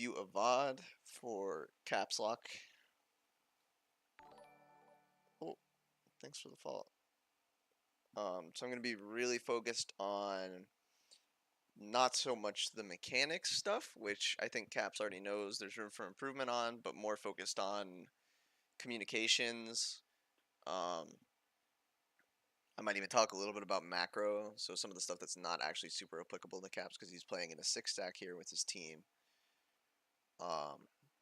review a VOD for Caps Lock. Oh, thanks for the follow. So I'm going to be really focused on not so much the mechanics stuff, which I think Caps already knows there's room for improvement on, but more focused on communications. I might even talk a little bit about macro, so some of the stuff that's not actually super applicable to Caps because he's playing in a 6-stack here with his team.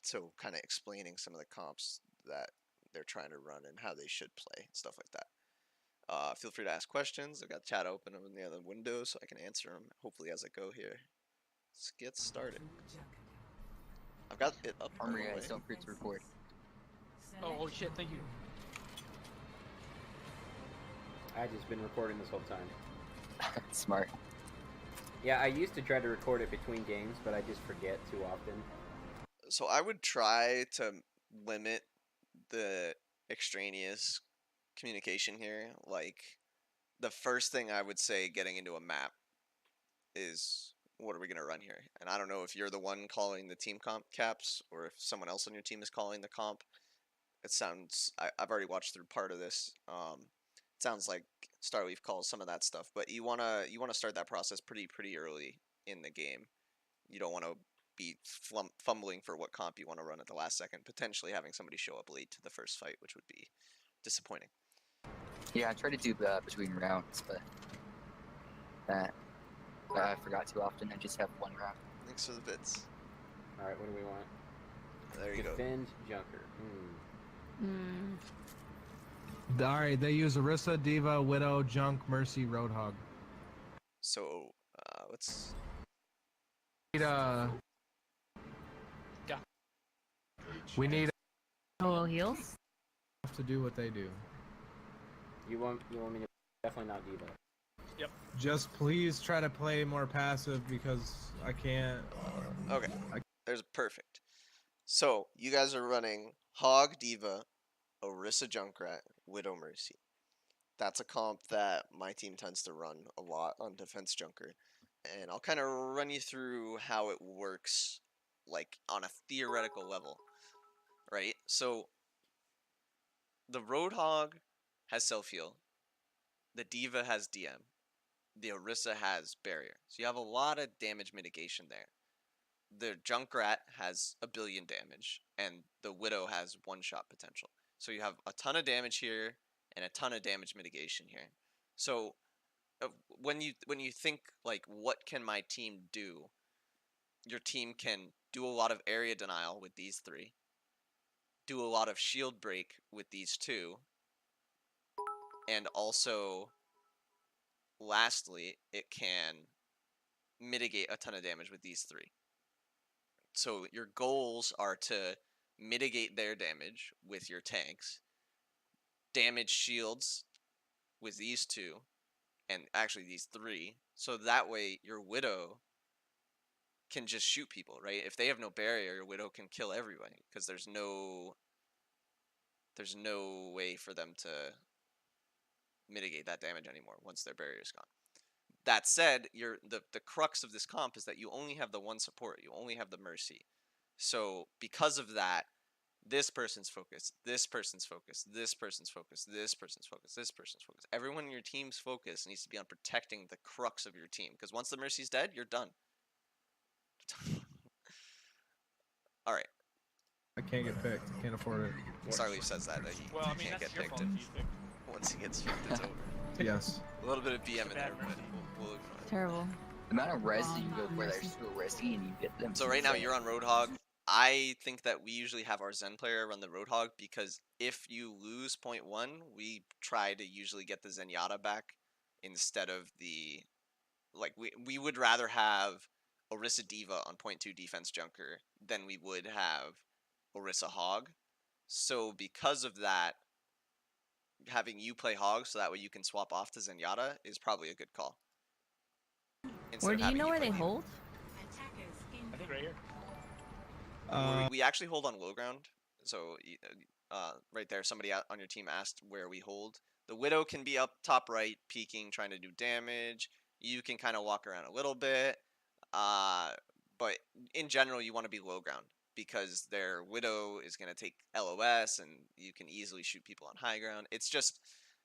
So kind of explaining some of the comps that they're trying to run and how they should play, stuff like that. Feel free to ask questions. I've got chat open in the other window so I can answer them hopefully as I go here. Let's get started. I've got it up. Armory guys, don't forget to record. Oh shit, thank you. I've just been recording this whole time. Smart. Yeah, I used to try to record it between games, but I just forget too often. So I would try to limit the extraneous communication here. Like, the first thing I would say getting into a map is, what are we going to run here? And I don't know if you're the one calling the team comp Caps or if someone else on your team is calling the comp. It sounds, I've already watched through part of this. It sounds like Starleaf calls some of that stuff, but you wanna start that process pretty early in the game. You don't want to be fumbling for what comp you want to run at the last second, potentially having somebody show up late to the first fight, which would be disappointing. Yeah, I try to do between rounds, but that I forgot too often. I just have one round. Thanks for the bits. Alright, what do we want? There you go. Defend Junker. Alright, they use Orisa, Diva, Widow, Junk, Mercy, Roadhog. So, let's... We need Oh, heals? to do what they do. You want me to definitely not Diva. Just please try to play more passive because I can't. Okay, there's perfect. So, you guys are running Hog, Diva, Orisa, Junkrat, Widow, Mercy. That's a comp that my team tends to run a lot on Defense Junker. And I'll kind of run you through how it works, like, on a theoretical level. Right? So, the Roadhog has self-heal. The Diva has DM. The Orisa has barrier. So you have a lot of damage mitigation there. The Junkrat has a billion damage, and the Widow has one-shot potential. So you have a ton of damage here, and a ton of damage mitigation here. So when you think, like, what can my team do? Your team can do a lot of area denial with these three. Do a lot of shield break with these two. And also, lastly, it can mitigate a ton of damage with these three. So your goals are to mitigate their damage with your tanks, damage shields with these two, and actually these three. So that way your Widow can just shoot people, right? If they have no barrier, your Widow can kill everybody because there's no way for them to mitigate that damage anymore once their barrier is gone. That said, the crux of this comp is that you only have the one support. You only have the Mercy. So because of that, this person's focus, this person's focus, this person's focus, this person's focus, this person's focus. Everyone in your team's focus needs to be on protecting the crux of your team. Because once the Mercy's dead, you're done. Alright. I can't get picked. I can't afford it. Starleaf says that he can't get picked. Once he gets picked, it's over. Yes. A little bit of BM in there, but we'll Terrible. The amount of res that you go for that are so risky and you get them. So right now you're on Roadhog. I think that we usually have our Zen player run the Roadhog because if you lose point 1, we try to usually get the Zenyatta back instead of the... Like, we would rather have Orisa Diva on point 2 defense Junker than we would have Orisa Hog. So because of that, having you play Hog so that way you can swap off to Zenyatta is probably a good call. Where do you know where they hold? I think right here. We actually hold on low ground. So right there, somebody on your team asked where we hold. The Widow can be up top right, peeking, trying to do damage. You can kind of walk around a little bit. but in general, you want to be low ground because their Widow is going to take LOS, and you can easily shoot people on high ground. It's just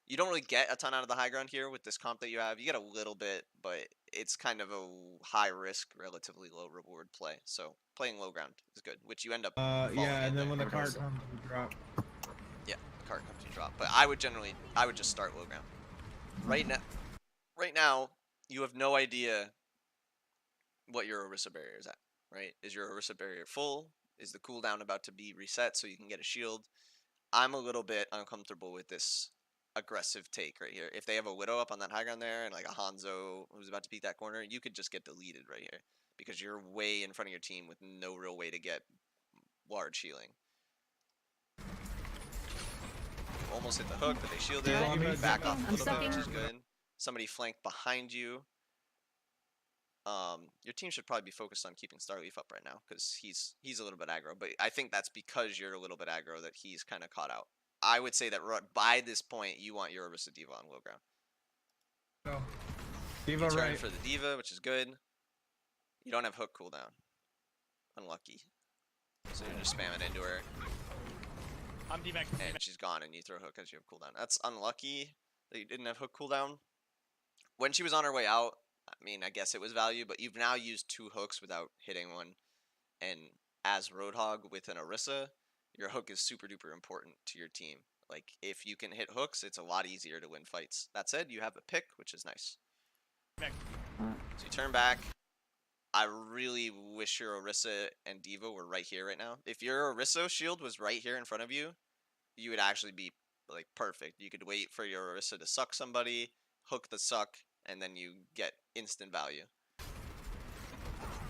you don't really get a ton out of the high ground here with this comp that you have. You get a little bit, but it's kind of a high risk, relatively low reward play. So playing low ground is good, which you end up. Yeah, and then when the Overdose. cart comes, you drop. Yeah, the cart comes, you drop. But I would just start low ground. Right now, you have no idea what your Orisa barrier is at. Right? Is your Orisa barrier full? Is the cooldown about to be reset so you can get a shield? I'm a little bit uncomfortable with this aggressive take right here. If they have a Widow up on that high ground there and like a Hanzo who's about to peek that corner, you could just get deleted right here because you're way in front of your team with no real way to get large healing. Almost hit the hook, but they shielded. You back off a little bit, which is good. Somebody flanked behind you. Your team should probably be focused on keeping Starleaf up right now because he's a little bit aggro. But I think that's because you're a little bit aggro that he's kind of caught out. I would say that by this point, you want your Orisa D.Va on low ground. No. D.Va Turn right. for the D.Va, which is good. You don't have hook cooldown. Unlucky. So you're just spamming into her. I'm D-Mac. And she's gone, and you throw hook as you have cooldown. That's unlucky that you didn't have hook cooldown. When she was on her way out, I mean, I guess it was value, but you've now used 2 hooks without hitting one. And as Roadhog with an Orisa, your hook is super duper important to your team. Like, if you can hit hooks, it's a lot easier to win fights. That said, you have a pick, which is nice. So you turn back. I really wish your Orisa and D.Va were right here right now. If your Orisa shield was right here in front of you, you would actually be, like, perfect. You could wait for your Orisa to suck somebody, hook the suck, and then you get instant value.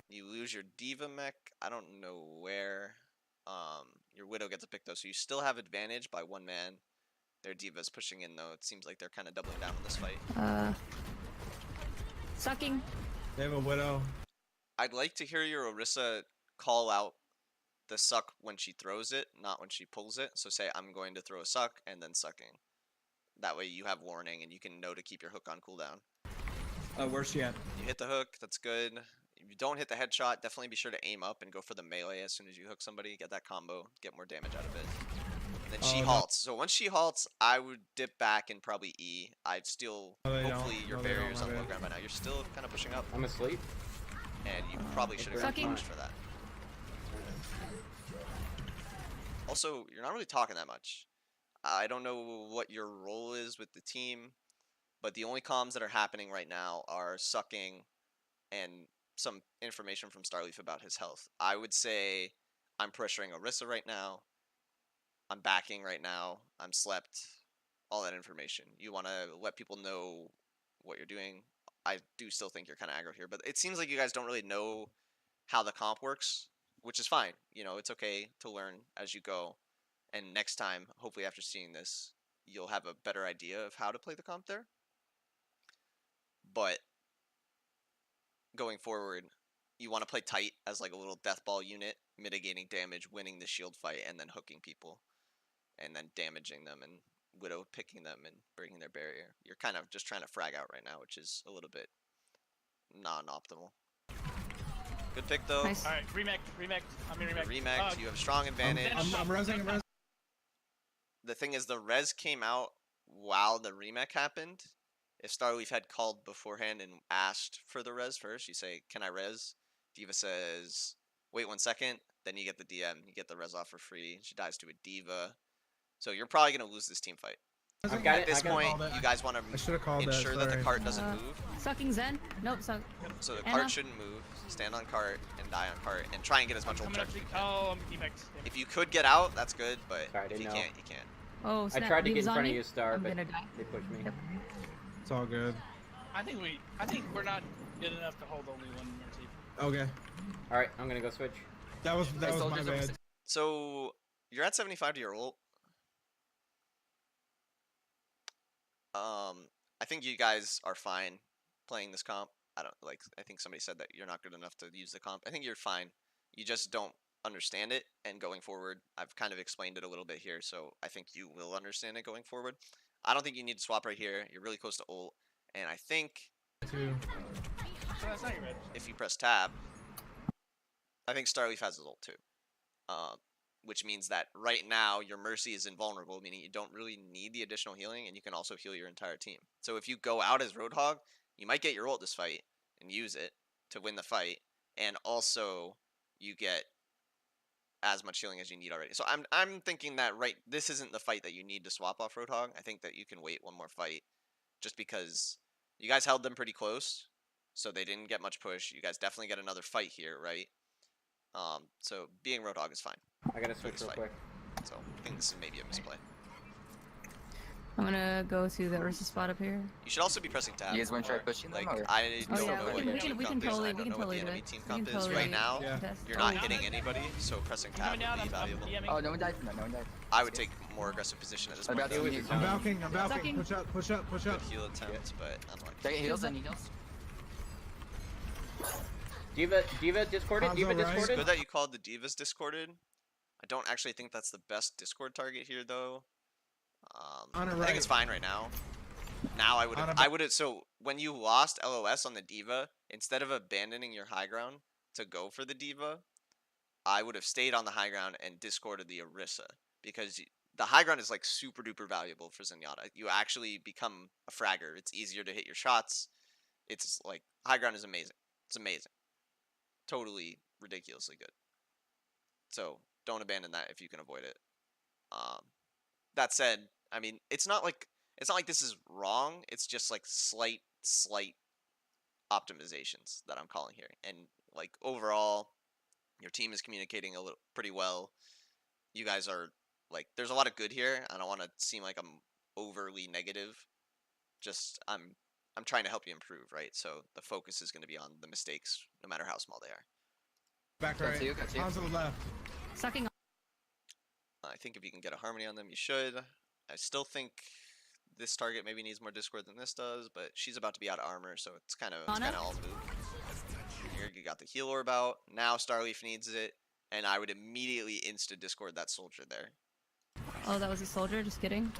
You lose your D.Va mech. I don't know where. Your Widow gets a pick, though, so you still have advantage by 1 man. Their D.Va's pushing in, though. It seems like they're kind of doubling down on this fight. Sucking. They have a Widow. I'd like to hear your Orisa call out the suck when she throws it, not when she pulls it. So say, I'm going to throw a suck, and then sucking. That way you have warning, and you can know to keep your hook on cooldown. Where's she at? You hit the hook, that's good. If you don't hit the headshot, definitely be sure to aim up and go for the melee as soon as you hook somebody. Get that combo, get more damage out of it. And then she halts. So once she halts, I would dip back and probably E. I'd still, hopefully your barrier's on low ground by now. You're still kind of pushing up. I'm asleep. And you probably should have gotten Sucking. punished for that. Also, you're not really talking that much. I don't know what your role is with the team, but the only comms that are happening right now are sucking and some information from Starleaf about his health. I would say I'm pressuring Orisa right now. I'm backing right now. I'm slept. All that information. You want to let people know what you're doing. I do still think you're kind of aggro here, but it seems like you guys don't really know how the comp works, which is fine. You know, it's okay to learn as you go. And next time, hopefully after seeing this, you'll have a better idea of how to play the comp there. But going forward, you want to play tight as like a little death ball unit, mitigating damage, winning the shield fight, and then hooking people, and then damaging them, and Widow picking them and breaking their barrier. You're kind of just trying to frag out right now, which is a little bit non-optimal. Good pick though. Nice. Alright, remake. I'm in remake. Remake, you have strong advantage. I'm resing. The thing is, the res came out while the remake happened. If Starleaf had called beforehand and asked for the res first, you say, "Can I res?" D.Va says, "Wait 1 second." Then you get the DM. You get the res off for free. She dies to a D.Va. So you're probably gonna lose this team fight. At this point, you guys want to ensure that the cart doesn't move. Sucking Zen. Nope, suck. So the Anna. cart shouldn't move. Stand on cart and die on cart and try and get as much ult charge as you can. Oh, I'm D-Mac. If you could get out, that's good, but Sorry, I if you didn't know. can't, you can't. Oh, I snap. tried to get Leaves in on front of me. you, Star, I'm but gonna die. they pushed me. Yep. It's all good. I think we're not good enough to hold only one mercy. Okay. All right, I'm gonna go switch. That was my soldiers over bad. six- So you're at 75 to your ult. I think you guys are fine playing this comp. I think somebody said that you're not good enough to use the comp. I think you're fine. You just don't understand it, and going forward, I've kind of explained it a little bit here, so I think you will understand it going forward. I don't think you need to swap right here. You're really close to ult, and I think Two. So that's not your red. if you press tab, I think Starleaf has his ult too. Which means that right now your Mercy is invulnerable, meaning you don't really need the additional healing, and you can also heal your entire team. So if you go out as Roadhog, you might get your ult this fight and use it to win the fight, and also you get as much healing as you need already. So I'm thinking that this isn't the fight that you need to swap off Roadhog. I think that you can wait one more fight, just because you guys held them pretty close, so they didn't get much push. You guys definitely get another fight here, right? So being Roadhog is fine. I gotta switch real quick. So I think this is maybe a misplay. I'm gonna go to the Ursa spot up here. You should also be pressing tab. You guys want to try pushing like, them, or? I Oh don't yeah, know what we your can team we comp can is, and totally I don't know what the do enemy it. team We can comp is. totally Right now, test. you're Oh, not yeah. hitting anybody, so pressing tab Coming down, would be valuable. DMing. Oh, no one died from that. No one died. I would take more aggressive position at this I'm point. about to though. heal. I'm balking. I'm balking. Sucking. Push up. Push up. Push Good up. heal attempt, but unlucky. Did I get heals? Any heals? Diva discorded. Hanzo Diva right. It's discorded. good that you called the Divas discorded. I don't actually think that's the best Discord target here, though. On a I right. think it's fine right now. Now I would have. So when you lost LOS on the Diva, instead of abandoning your high ground to go for the Diva, I would have stayed on the high ground and discorded the Orisa, because the high ground is like super duper valuable for Zenyatta. You actually become a fragger. It's easier to hit your shots. It's like high ground is amazing. It's amazing. Totally ridiculously good. So don't abandon that if you can avoid it. That said, I mean, it's not like this is wrong. It's just like slight optimizations that I'm calling here. And like overall, your team is communicating pretty well. You guys are like, there's a lot of good here. I don't want to seem like I'm overly negative. Just I'm trying to help you improve, right? So the focus is going to be on the mistakes, no matter how small they are. Back Got right. two, got two. Hanzo left. Sucking. I think if you can get a harmony on them, you should. I still think this target maybe needs more discord than this does, but she's about to be out of armor, so it's kind of all moot. Here you got the heal orb out. Now Starleaf needs it, and I would immediately insta discord that soldier there. Oh, that was a soldier. Just kidding.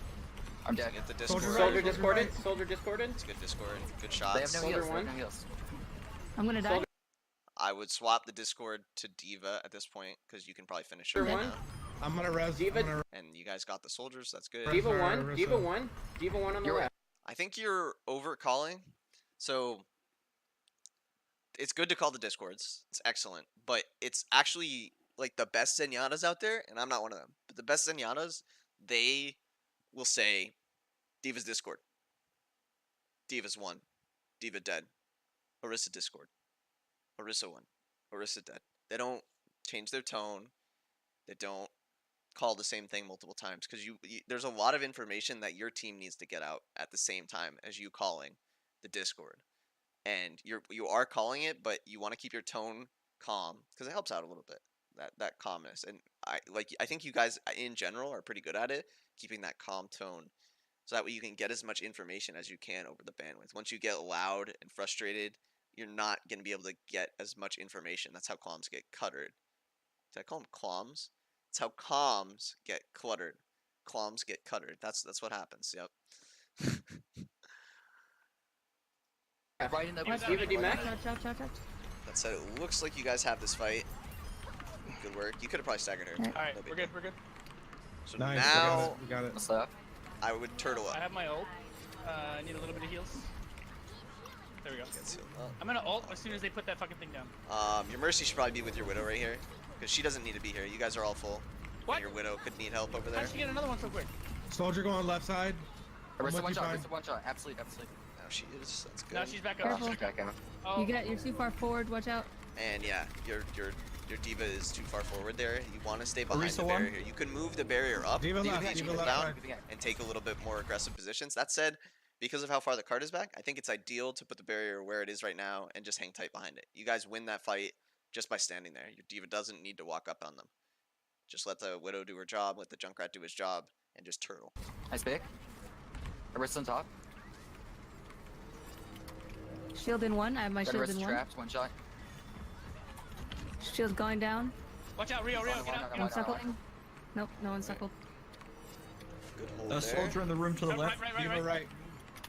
I'm dead. Get the discord. Soldier discorded. Soldier discorded. It's good discord. Good They have shots. no Soldier heals. They one. have no heals. I'm gonna die. I would swap the discord to Diva at this point, because you can probably finish her Soldier right one. now. I'm gonna res. Diva- I'm gonna And you guys got the soldiers. That's good. Diva Sorry, one. Orisa. Diva one. Diva one on the You're left. I think you're over calling. So it's good to call the discords. It's excellent. But it's actually like the best Zenyatas out there, and I'm not one of them. But the best Zenyatas, they will say Diva's Discord. Diva's 1. Diva dead. Orisa Discord. Orisa 1. Orisa dead. They don't change their tone. They don't call the same thing multiple times, because there's a lot of information that your team needs to get out at the same time as you calling the Discord, and you are calling it, but you want to keep your tone calm, because it helps out a little bit, that calmness. And I think you guys in general are pretty good at it, keeping that calm tone, so that way you can get as much information as you can over the bandwidth. Once you get loud and frustrated, you're not going to be able to get as much information. That's how comms get cluttered. Did I call them cloms? That's how comms get cluttered. Cloms get cluttered. That's what happens. Yep. Right in the Diva D-Mac. Watch out. That said, it looks like you guys have this fight. Good work. You could have probably staggered her. Alright, No big we're deal. good, we're good. So nice. now We got it. What's up? I would turtle I up. have my ult. I need a little bit of heals. There we go. Gets healed up. I'm gonna ult as soon as they put that fucking thing down. Your Mercy should probably be with your Widow right here, because she doesn't need to be here. You guys are all full. What? And your Widow could need help over How there. did she get another one so quick? Soldier going left side. I'm Orisa with one you, shot. fine. Orisa one shot. Absolute. Now she is. That's good. Now she's back up. Careful. Okay, okay. Oh, You're too far forward. Watch out. And yeah, your Diva is too far forward there. You want to stay behind Orisa the one. barrier here. You can move the barrier up Diva if left, you Diva put left down side. and take a little bit more aggressive positions. That said, because of how far the card is back, I think it's ideal to put the barrier where it is right now and just hang tight behind it. You guys win that fight just by standing there. Your Diva doesn't need to walk up on them. Just let the Widow do her job, let the Junkrat do his job, and just turtle. Nice pick. Orisa on top. Shield in one. I have my Got shield Orisa in one. trapped. One shot. Shield's going down. watch out, Rio, get out. I'm suckling. Nope, no one's suckled. Good hold A there. soldier in the room to the left. Diva right.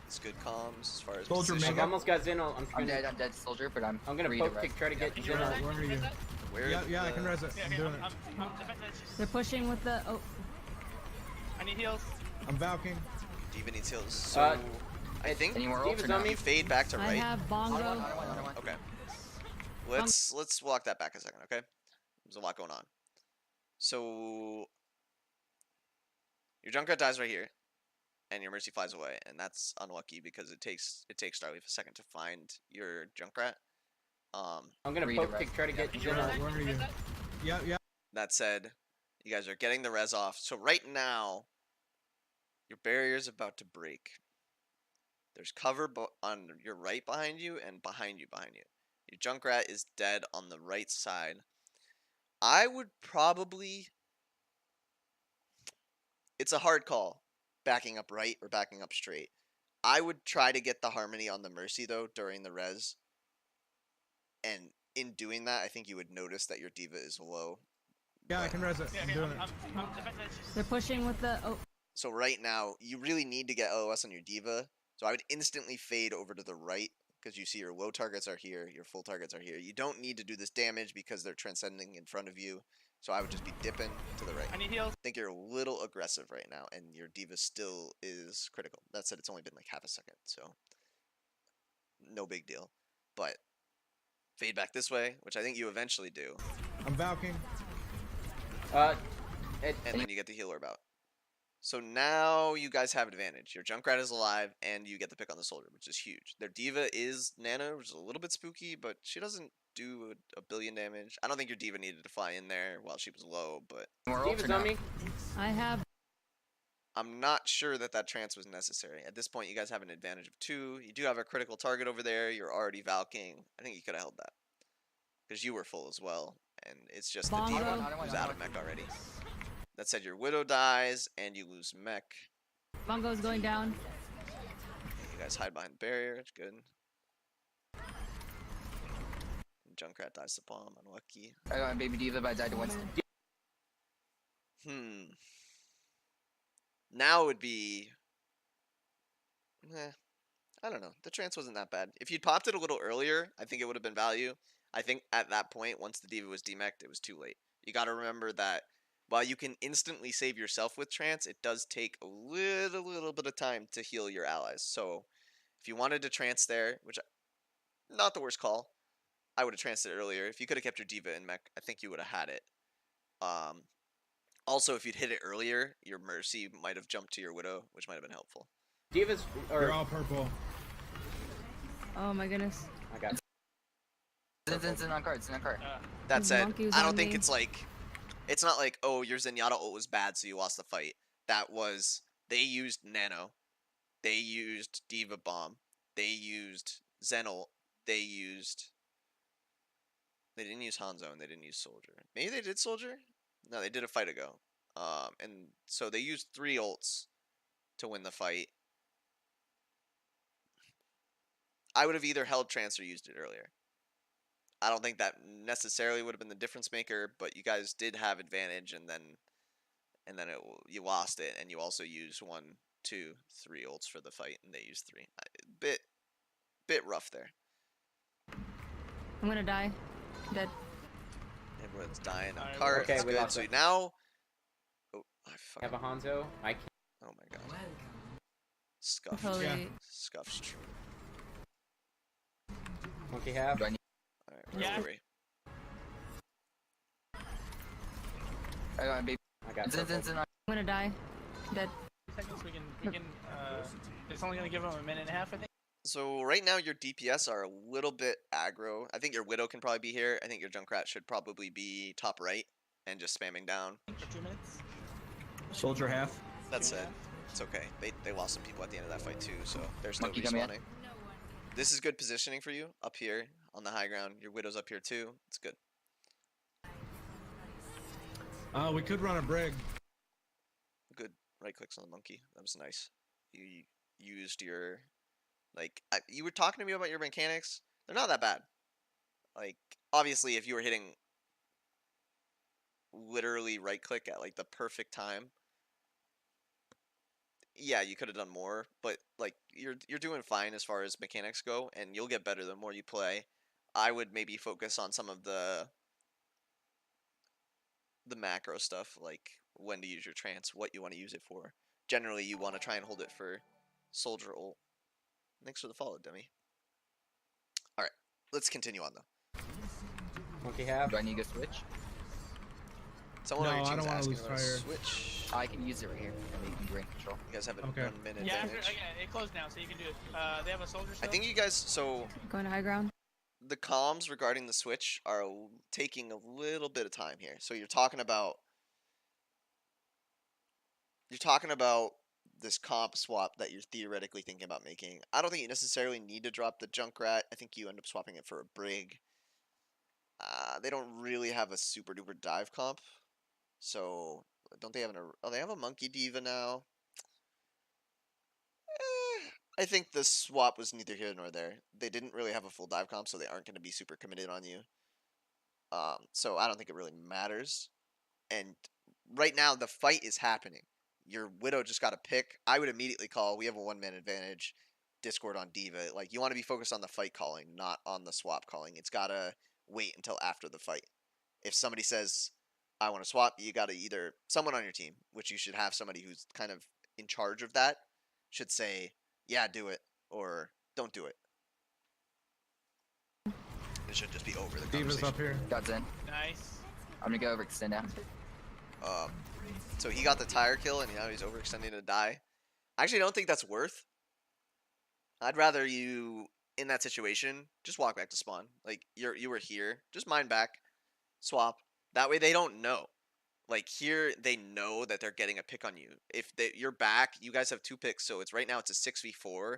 It's good comms as far as Soldier position. I've almost got Zen. I'm I'm dead, soldier, but I'm gonna read poke the kick, rest. try to get Did you Zen. rest that? Where are Did you you? rest that? Where? Yeah, I can res it. Yeah, I'm okay, doing it. I'm defending. They're pushing with the. Oh, I need heals. I'm Valking. Diva needs heals. So I think Any more Steve's ults or on no? me. you fade back to I right. have bongo. On one. Okay. Let's walk that back a second, okay? There's a lot going on. So your Junkrat dies right here, and your Mercy flies away, and that's unlucky because it takes Starleaf a second to find your Junkrat. I'm gonna Read poke the to rest. try to get Did you Zen res on. that? Where are you? Yeah. That said, you guys are getting the res off. So right now, your barrier's about to break. There's cover on your right behind you and behind you. Your Junkrat is dead on the right side. I would probably... It's a hard call, backing up right or backing up straight. I would try to get the Harmony on the Mercy, though, during the res. And in doing that, I think you would notice that your Diva is low. Yeah, I can res it. Yeah, I'm okay, doing it. I'm defending. They're pushing with the. Oh, So right now, you really need to get LOS on your Diva. So I would instantly fade over to the right, because you see your low targets are here, your full targets are here. You don't need to do this damage because they're transcending in front of you. So I would just be dipping to the right. I need heals. I think you're a little aggressive right now, and your Diva still is critical. That said, it's only been like half a second, so no big deal. But fade back this way, which I think you eventually do, I'm Valking. and then you get the heal orb out. So now you guys have advantage. Your Junkrat is alive, and you get the pick on the soldier, which is huge. Their Diva is Nano, which is a little bit spooky, but she doesn't do a billion damage. I don't think your Diva needed to fly in there while she was low, but More ults or Steve's no? on me. I have. I'm not sure that trance was necessary. At this point, you guys have an advantage of 2. You do have a critical target over there. You're already Valking. I think you could have held that. Because you were full as well, and it's just the Bongo. Diva On who's out of mech already. That said, your Widow dies, and you lose mech. Bongo's going down. You guys hide behind the barrier. It's good. Junkrat dies to bomb. Unlucky. I got my baby Diva, but I died to Winston. Now it would be... I don't know. The trance wasn't that bad. If you'd popped it a little earlier, I think it would have been value. I think at that point, once the Diva was demeched, it was too late. You got to remember that while you can instantly save yourself with trance, it does take a little bit of time to heal your allies. So if you wanted to trance there, which not the worst call, I would have tranced it earlier. If you could have kept your Diva in mech, I think you would have had it. Also, if you'd hit it earlier, your Mercy might have jumped to your Widow, which might have been helpful. Divas You're or all purple. Oh my goodness. I got. Zen on card. That His said, monkey's I don't on think me. it's not like, oh, your Zenyatta ult was bad, so you lost the fight. That was, they used Nano, they used Diva Bomb, they used Zen ult, they didn't use Hanzo, and they didn't use Soldier. Maybe they did Soldier? No, they did a fight ago. And so they used 3 ults to win the fight. I would have either held trance or used it earlier. I don't think that necessarily would have been the difference maker, but you guys did have advantage, and then you lost it, and you also used 1, 2, 3 ults for the fight, and they used 3. Bit rough there. I'm gonna die. Dead. Everyone's dying on Alright, cart. okay, That's we good. lost So it. now, oh, I Have fucking, a Hanzo. I can't. oh my god, scuffed, Totally. Yeah. scuffed. True. Monkey have. Do I need? All right, Yeah. worry. I got my baby. I got. Purple. Zen on. I'm gonna die. Dead. Seconds, we can. It's only gonna give him a minute and a half, I think. So right now your DPS are a little bit aggro. I think your Widow can probably be here. I think your Junkrat should probably be top right and just spamming down. For 2 minutes. Soldier half. That's it. It's okay. They lost some people at the end of that fight too, so they're still Monkey coming in. respawning. This is good positioning for you up here on the high ground. Your Widow's up here too. It's good. We could run a brig. Good right clicks on the monkey. That was nice. You used your, like, you were talking to me about your mechanics. They're not that bad. Like, obviously, if you were hitting literally right click at like the perfect time, yeah, you could have done more. But like, you're doing fine as far as mechanics go, and you'll get better the more you play. I would maybe focus on some of the the macro stuff, like when to use your trance, what you want to use it for. Generally, you want to try and hold it for soldier ult. Thanks for the follow, dummy. All right, let's continue on though. Monkey half. Do I need to go switch? Someone No, on your I team's don't wanna asking lose about a fire. switch. I can use it right here. And they can rank control. You guys have a Okay. 1 minute Yeah, advantage. it closed now, so you can do it. They have a soldier I still? think you guys. So Going to high ground. the comms regarding the switch are taking a little bit of time here. So you're talking about this comp swap that you're theoretically thinking about making. I don't think you necessarily need to drop the Junkrat. I think you end up swapping it for a Brig. They don't really have a super duper dive comp. So don't they have oh, they have a Monkey Diva now. I think the swap was neither here nor there. They didn't really have a full dive comp, so they aren't going to be super committed on you. So I don't think it really matters. And right now, the fight is happening. Your Widow just got a pick. I would immediately call. We have a 1-man advantage. Discord on Diva. Like, you want to be focused on the fight calling, not on the swap calling. It's got to wait until after the fight. If somebody says, I want to swap, you got to either, someone on your team, which you should have somebody who's kind of in charge of that, should say, yeah, do it, or don't do it. It should just be over the Diva's conversation. up here. Got Zen. Nice. I'm gonna go overextend now. So he got the tire kill, and now he's overextending to die. I actually don't think that's worth. I'd rather you, in that situation, just walk back to spawn. Like, you were here. Just mine back. Swap. That way they don't know. Like, here, they know that they're getting a pick on you. If you're back, you guys have 2 picks, so it's right now it's a 6v4.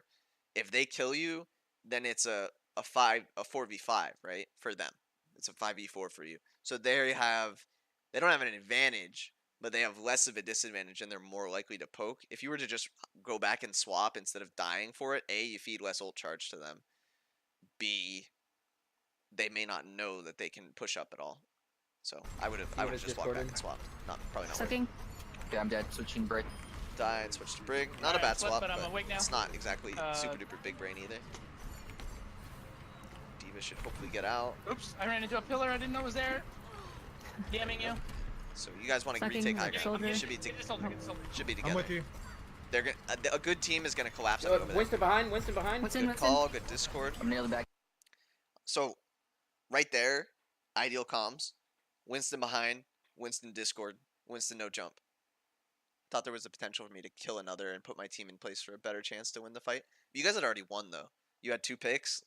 If they kill you, then it's a 4v5, right? For them. It's a 5v4 for you. So they don't have an advantage, but they have less of a disadvantage and they're more likely to poke. If you were to just go back and swap instead of dying for it, A, you feed less ult charge to them. B, they may not know that they can push up at all. So I would have just walked back and swapped. Probably not worth it. Sucking. Okay, I'm dead. Switching break. Die and switch to Brig. Not a Alright, bad flip, swap, but I'm but awake now. it's not exactly super duper big brain either. Diva should hopefully get out. Oops, I ran into a pillar I didn't know was there. DMing you. So you guys want to Sucking retake high like ground. soldier. You should be Get the soldier, get the soldier. should be I'm together. with you. They're gonna a good team is gonna collapse on you over there. Winston behind. Winston behind. What's in? Good What's call, good Discord. I'm nailing back. So right there, ideal comms. Winston behind, Winston Discord, Winston no jump. Thought there was a potential for me to kill another and put my team in place for a better chance to win the fight. You guys had already won though. You had 2 picks.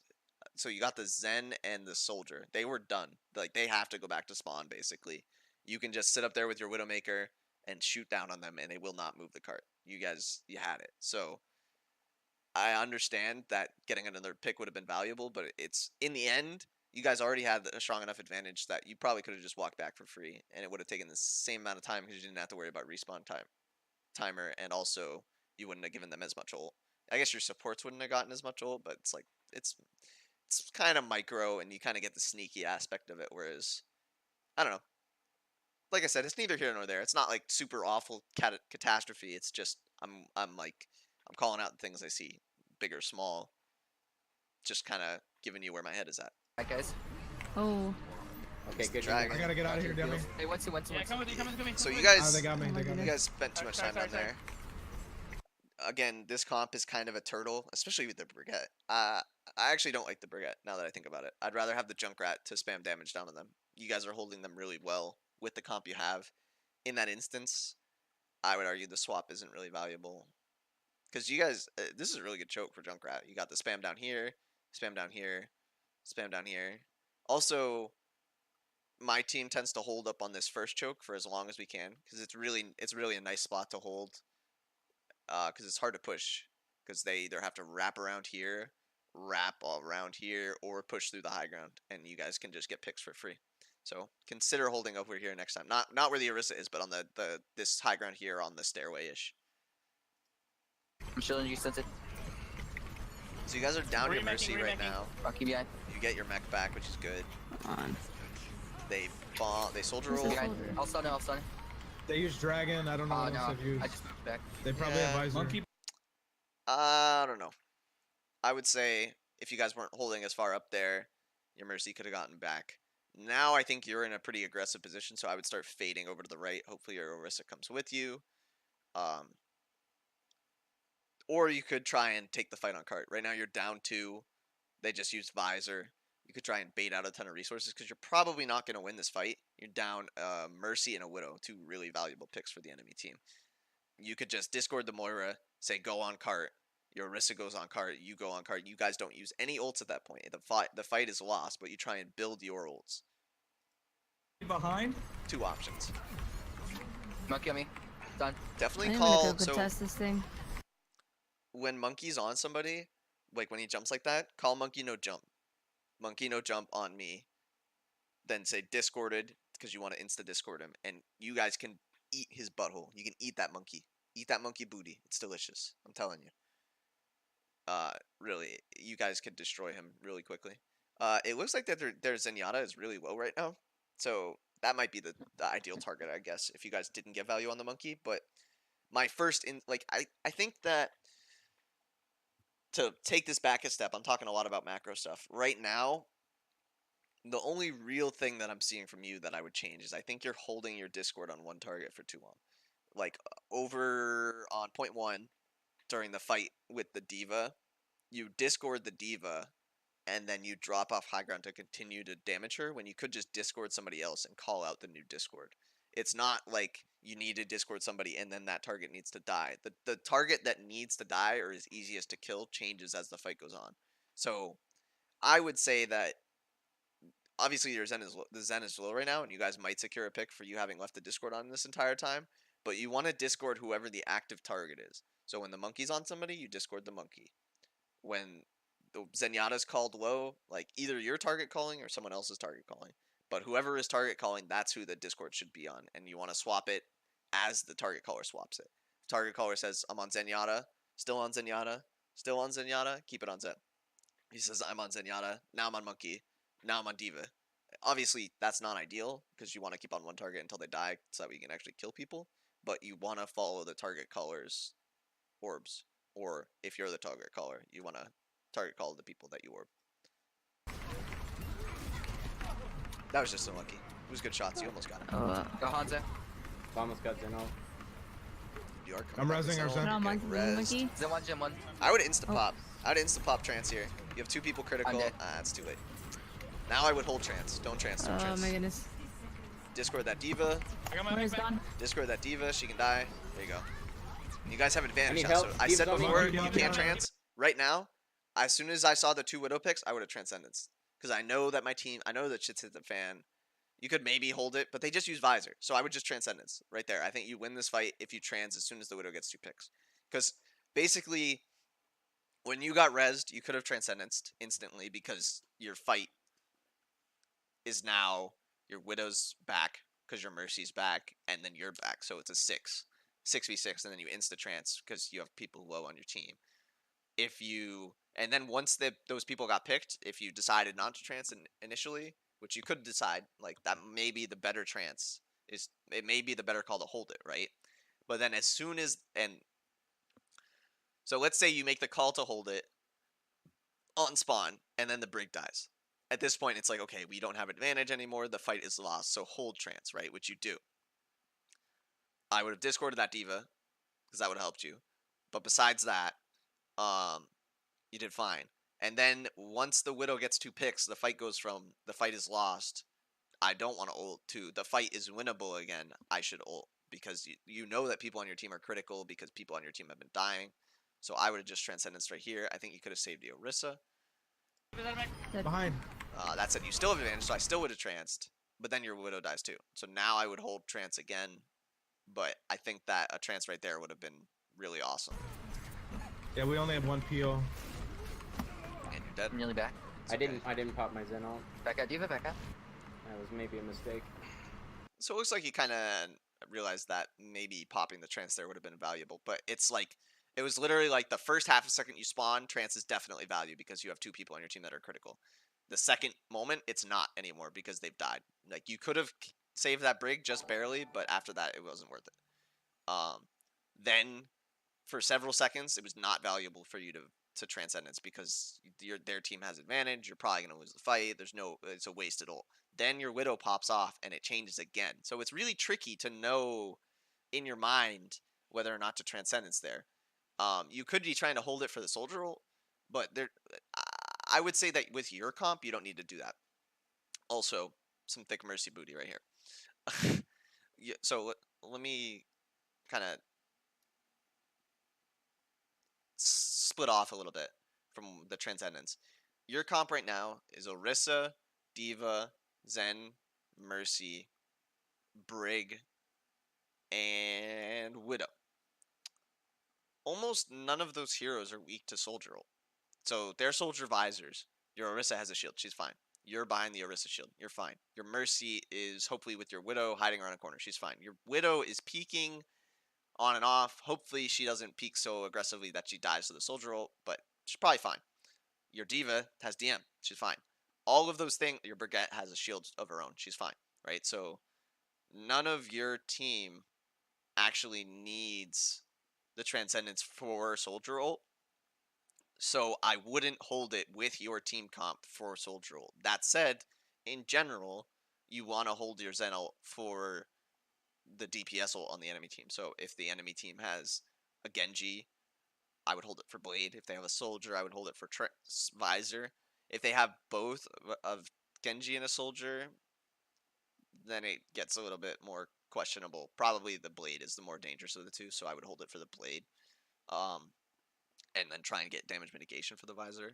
So you got the Zen and the Soldier. They were done. Like, they have to go back to spawn basically. You can just sit up there with your Widowmaker and shoot down on them and they will not move the cart. You had it. So I understand that getting another pick would have been valuable, but it's in the end, you guys already had a strong enough advantage that you probably could have just walked back for free, and it would have taken the same amount of time because you didn't have to worry about respawn timer, and also you wouldn't have given them as much ult. I guess your supports wouldn't have gotten as much ult, but it's like it's kind of micro, and you kind of get the sneaky aspect of it. Whereas, I don't know. Like I said, it's neither here nor there. It's not like super awful catastrophe. It's just I'm calling out the things I see, big or small. Just kind of giving you where my head is at. Alright, guys. Oh. Okay, good. Dragon. I gotta get out of here, dummy. Hey, Winston. Yeah, come with me, come with me. So come you with me. guys, Oh, they got me. Oh my They got you me. guys spent too much Sorry, time down sorry. there. Again, this comp is kind of a turtle, especially with the Brigette. I actually don't like the Brigette now that I think about it. I'd rather have the Junkrat to spam damage down on them. You guys are holding them really well with the comp you have. In that instance, I would argue the swap isn't really valuable. Because you guys, this is a really good choke for Junkrat. You got the spam down here, spam down here, spam down here. Also, my team tends to hold up on this first choke for as long as we can because it's really a nice spot to hold. Because it's hard to push because they either have to wrap around here, wrap all around here, or push through the high ground, and you guys can just get picks for free. So consider holding over here next time. Not where the Orisa is, but on this high ground here on the stairway ish. I'm shielding you, Sensei. So you guys are down your Remaking, Mercy right remaking. now. I'll keep behind. You get your mech back, which is good. Come on. They soldier Who's roll. this? Behind. I'll stun him. I'll stun him. They use Dragon. I don't know Oh, what no. else they've used. I just moved back. They probably Yeah. have Visor. Monkey. I don't know. I would say if you guys weren't holding as far up there, your Mercy could have gotten back. Now I think you're in a pretty aggressive position, so I would start fading over to the right. Hopefully your Orisa comes with you. Or you could try and take the fight on cart. Right now you're down 2. They just used Visor. You could try and bait out a ton of resources because you're probably not going to win this fight. You're down Mercy and a Widow, 2 really valuable picks for the enemy team. You could just discord the Moira, say go on cart. Your Orisa goes on cart, you go on cart. You guys don't use any ults at that point. The fight is lost, but you try and build your ults. Behind? 2 options. Monkey on me. Done. Definitely I'm call. gonna go So test this thing. when Monkey's on somebody, like when he jumps like that, call Monkey no jump. Monkey no jump on me. Then say discorded because you want to insta discord him, and you guys can eat his butthole. You can eat that monkey. Eat that monkey booty. It's delicious. I'm telling you. Really, you guys could destroy him really quickly. It looks like that their Zenyatta is really low right now, so that might be the ideal target, I guess, if you guys didn't get value on the monkey. But my first I think that to take this back a step, I'm talking a lot about macro stuff right now. The only real thing that I'm seeing from you that I would change is I think you're holding your Discord on one target for too long. Like over on point 1 during the fight with the D.Va, you Discord the D.Va and then you drop off high ground to continue to damage her when you could just Discord somebody else and call out the new Discord. It's not like you need to Discord somebody and then that target needs to die. The target that needs to die or is easiest to kill changes as the fight goes on. So I would say that obviously the Zen is low right now, and you guys might secure a pick for you having left the Discord on this entire time. But you want to Discord whoever the active target is. So when the monkey's on somebody, you Discord the monkey. When the Zenyatta's called low, like either your target calling or someone else's target calling. But whoever is target calling, that's who the Discord should be on, and you want to swap it as the target caller swaps it. If target caller says I'm on Zenyatta, still on Zenyatta, still on Zenyatta, keep it on Zen. He says I'm on Zenyatta, now I'm on monkey, now I'm on D.Va. Obviously, that's not ideal because you want to keep on one target until they die so that we can actually kill people. But you want to follow the target caller's orbs. Or if you're the target caller, you want to target call the people that you orb. That was just unlucky. It was good shots. You almost got it. Go Hanzo. Almost got Zeno. You are I'm rezzing our Zen. No, monkey. Zen 1, Gen 1. I would insta pop. I would insta pop trance here. You have 2 people critical. It's too late. Now I would hold trance. Don't trance. Don't trance. Oh my goodness. Discord that D.Va. I got my Where's back. gone? Discord that D.Va. She can die. There you go. You guys have advantage I need now. So help. I D.Va's said on me. before, D.Va, you D.Va. can't trance. Right now, as soon as I saw the 2 Widow picks, I would have Transcendence. Because I know that my team, I know that shit's hit the fan. You could maybe hold it, but they just use Visor. So I would just Transcendence right there. I think you win this fight if you trans as soon as the Widow gets 2 picks. Because basically, when you got rezzed, you could have Transcendenced instantly because your fight is now your Widow's back because your Mercy's back, and then you're back. So it's a 6v6, and then you insta-trance because you have people low on your team. And then once those people got picked, if you decided not to trance initially, which you could decide, like that may be the better trance, it may be the better call to hold it, right? But then as soon as, so let's say you make the call to hold it on spawn, and then the brig dies. At this point, it's like, okay, we don't have advantage anymore, the fight is lost, so hold trance, right? Which you do. I would have discorded that D.Va, because that would have helped you. But besides that, you did fine. And then once the Widow gets 2 picks, the fight goes from the fight is lost, I don't want to ult, to the fight is winnable again, I should ult. Because you know that people on your team are critical because people on your team have been dying. So I would have just Transcendence right here. I think you could have saved the Orisa. Behind. That said, you still have advantage, so I still would have tranced. But then your Widow dies too. So now I would hold trance again. But I think that a trance right there would have been really awesome. Yeah, we only have 1 peel. And you're dead. I'm nearly back. I didn't pop my Zen ult. Back out, D.Va, back out. That was maybe a mistake. So it looks like you kind of realized that maybe popping the trance there would have been valuable. But it's like, it was literally like the first half a second you spawn, trance is definitely value because you have 2 people on your team that are critical. The second moment, it's not anymore because they've died. Like, you could have saved that brig just barely, but after that, it wasn't worth it. Then, for several seconds, it was not valuable for you to Transcendence because their team has advantage. You're probably going to lose the fight. It's a wasted ult. then your Widow pops off and it changes again. So it's really tricky to know in your mind whether or not to Transcendence there. You could be trying to hold it for the Soldier roll, but I would say that with your comp, you don't need to do that. Also, some thick Mercy booty right here. Yeah, so let me kind of split off a little bit from the Transcendence. Your comp right now is Orisa, Diva, Zen, Mercy, Brig, and Widow. Almost none of those heroes are weak to Soldier roll. So they're Soldier visors. Your Orisa has a shield. She's fine. You're buying the Orisa shield. You're fine. Your Mercy is hopefully with your Widow hiding around a corner. She's fine. Your Widow is peeking on and off. Hopefully she doesn't peek so aggressively that she dies to the Soldier roll, but she's probably fine. Your Diva has DM. She's fine. All of those things, your Brigette has a shield of her own. She's fine, right? So none of your team actually needs the Transcendence for Soldier roll. So I wouldn't hold it with your team comp for Soldier roll. That said, in general, you want to hold your Zen ult for the DPS ult on the enemy team. So if the enemy team has a Genji, I would hold it for Blade. If they have a Soldier, I would hold it for Visor. If they have both of Genji and a Soldier, then it gets a little bit more questionable. Probably the Blade is the more dangerous of the two, so I would hold it for the Blade. And then try and get damage mitigation for the Visor.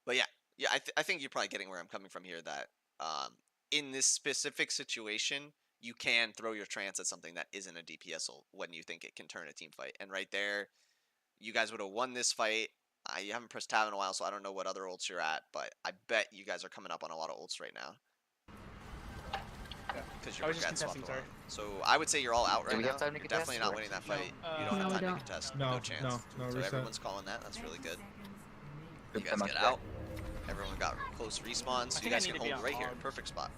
But yeah, I think you're probably getting where I'm coming from here, that in this specific situation, you can throw your trance at something that isn't a DPS ult when you think it can turn a team fight. And right there, you guys would have won this fight. You haven't pressed tab in a while, so I don't know what other ults you're at, but I bet you guys are coming up on a lot of ults right now. Because I you're was just swapped contesting, sorry. So I would say you're all out right we now. have time to You're contest, definitely not or- winning that No, fight. You don't no, have we time don't. to contest. No, No chance. no So reset. everyone's calling that. That's really good. You Good guys much get better. out. Everyone got close respawns. So you think I guys need can to be hold on right here. hog. Perfect spot.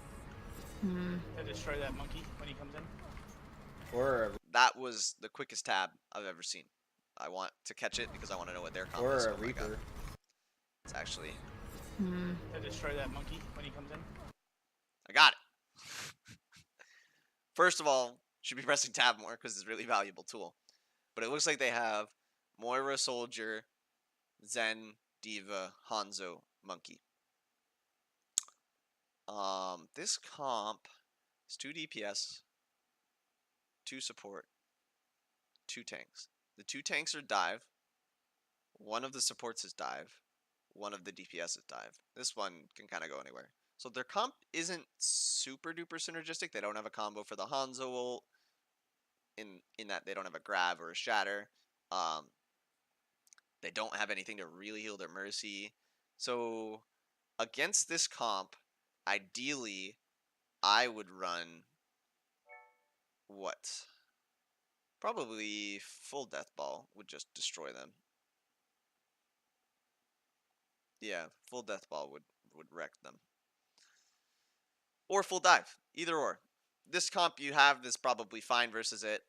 To destroy that monkey when he comes in. Or That was the quickest tab I've ever seen. I want to catch it because I want to know what their comp is. a Oh my god. Reaper. It's actually... To destroy that monkey when he comes in. I got it. First of all, should be pressing tab more because it's a really valuable tool. But it looks like they have Moira Soldier, Zen, Diva, Hanzo, Monkey. This comp is 2 DPS, 2 support, 2 tanks. The 2 tanks are dive. One of the supports is dive. One of the DPS is dive. This one can kind of go anywhere. So their comp isn't super duper synergistic. They don't have a combo for the Hanzo ult. In that they don't have a grab or a shatter. They don't have anything to really heal their Mercy. So against this comp, ideally, I would run what? Probably full Death Ball would just destroy them. Yeah, full Death Ball would wreck them. Or full dive, either or. This comp you have is probably fine versus it.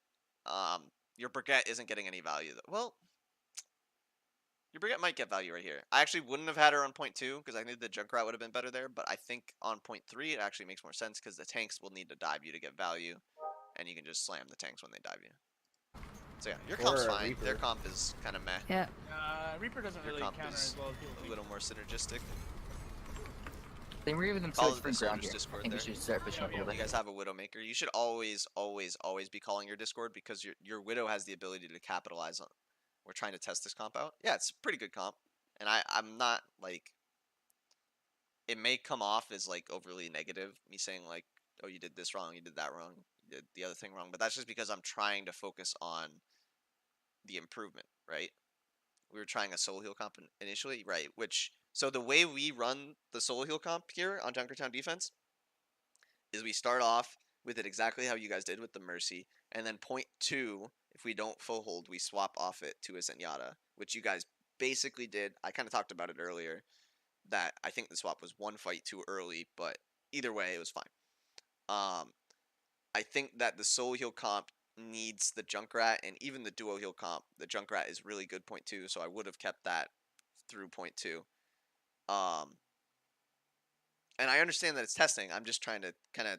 Your Brigette isn't getting any value though. Well, your Brigette might get value right here. I actually wouldn't have had her on point 2 because I knew the Junkrat would have been better there, but I think on point 3 it actually makes more sense because the tanks will need to dive you to get value, and you can just slam the tanks when they dive you. So yeah, your comp's fine. Reaper. Their comp is kind of meh. Yeah. Reaper doesn't Your really comp counter is as well as people a think. little more synergistic. They were even Call themselves it the free ground Soldier's here. Discord I think we there. should start pushing up a Yeah, little You bit. guys have a Widowmaker. You should always be calling your Discord because your Widow has the ability to capitalize on. We're trying to test this comp out. Yeah, it's a pretty good comp, and I'm not like. It may come off as like overly negative, me saying like, oh, you did this wrong, you did that wrong, you did the other thing wrong, but that's just because I'm trying to focus on the improvement, right? We were trying a solo heal comp initially, right? So the way we run the solo heal comp here on Junkertown defense is we start off with it exactly how you guys did with the Mercy, and then point 2, if we don't full hold, we swap off it to a Zenyatta, which you guys basically did. I kind of talked about it earlier, that I think the swap was 1 fight too early, but either way, it was fine. I think that the solo heal comp needs the Junkrat, and even the duo heal comp, the Junkrat is really good point 2, so I would have kept that through point 2. and I understand that it's testing. I'm just trying to kind of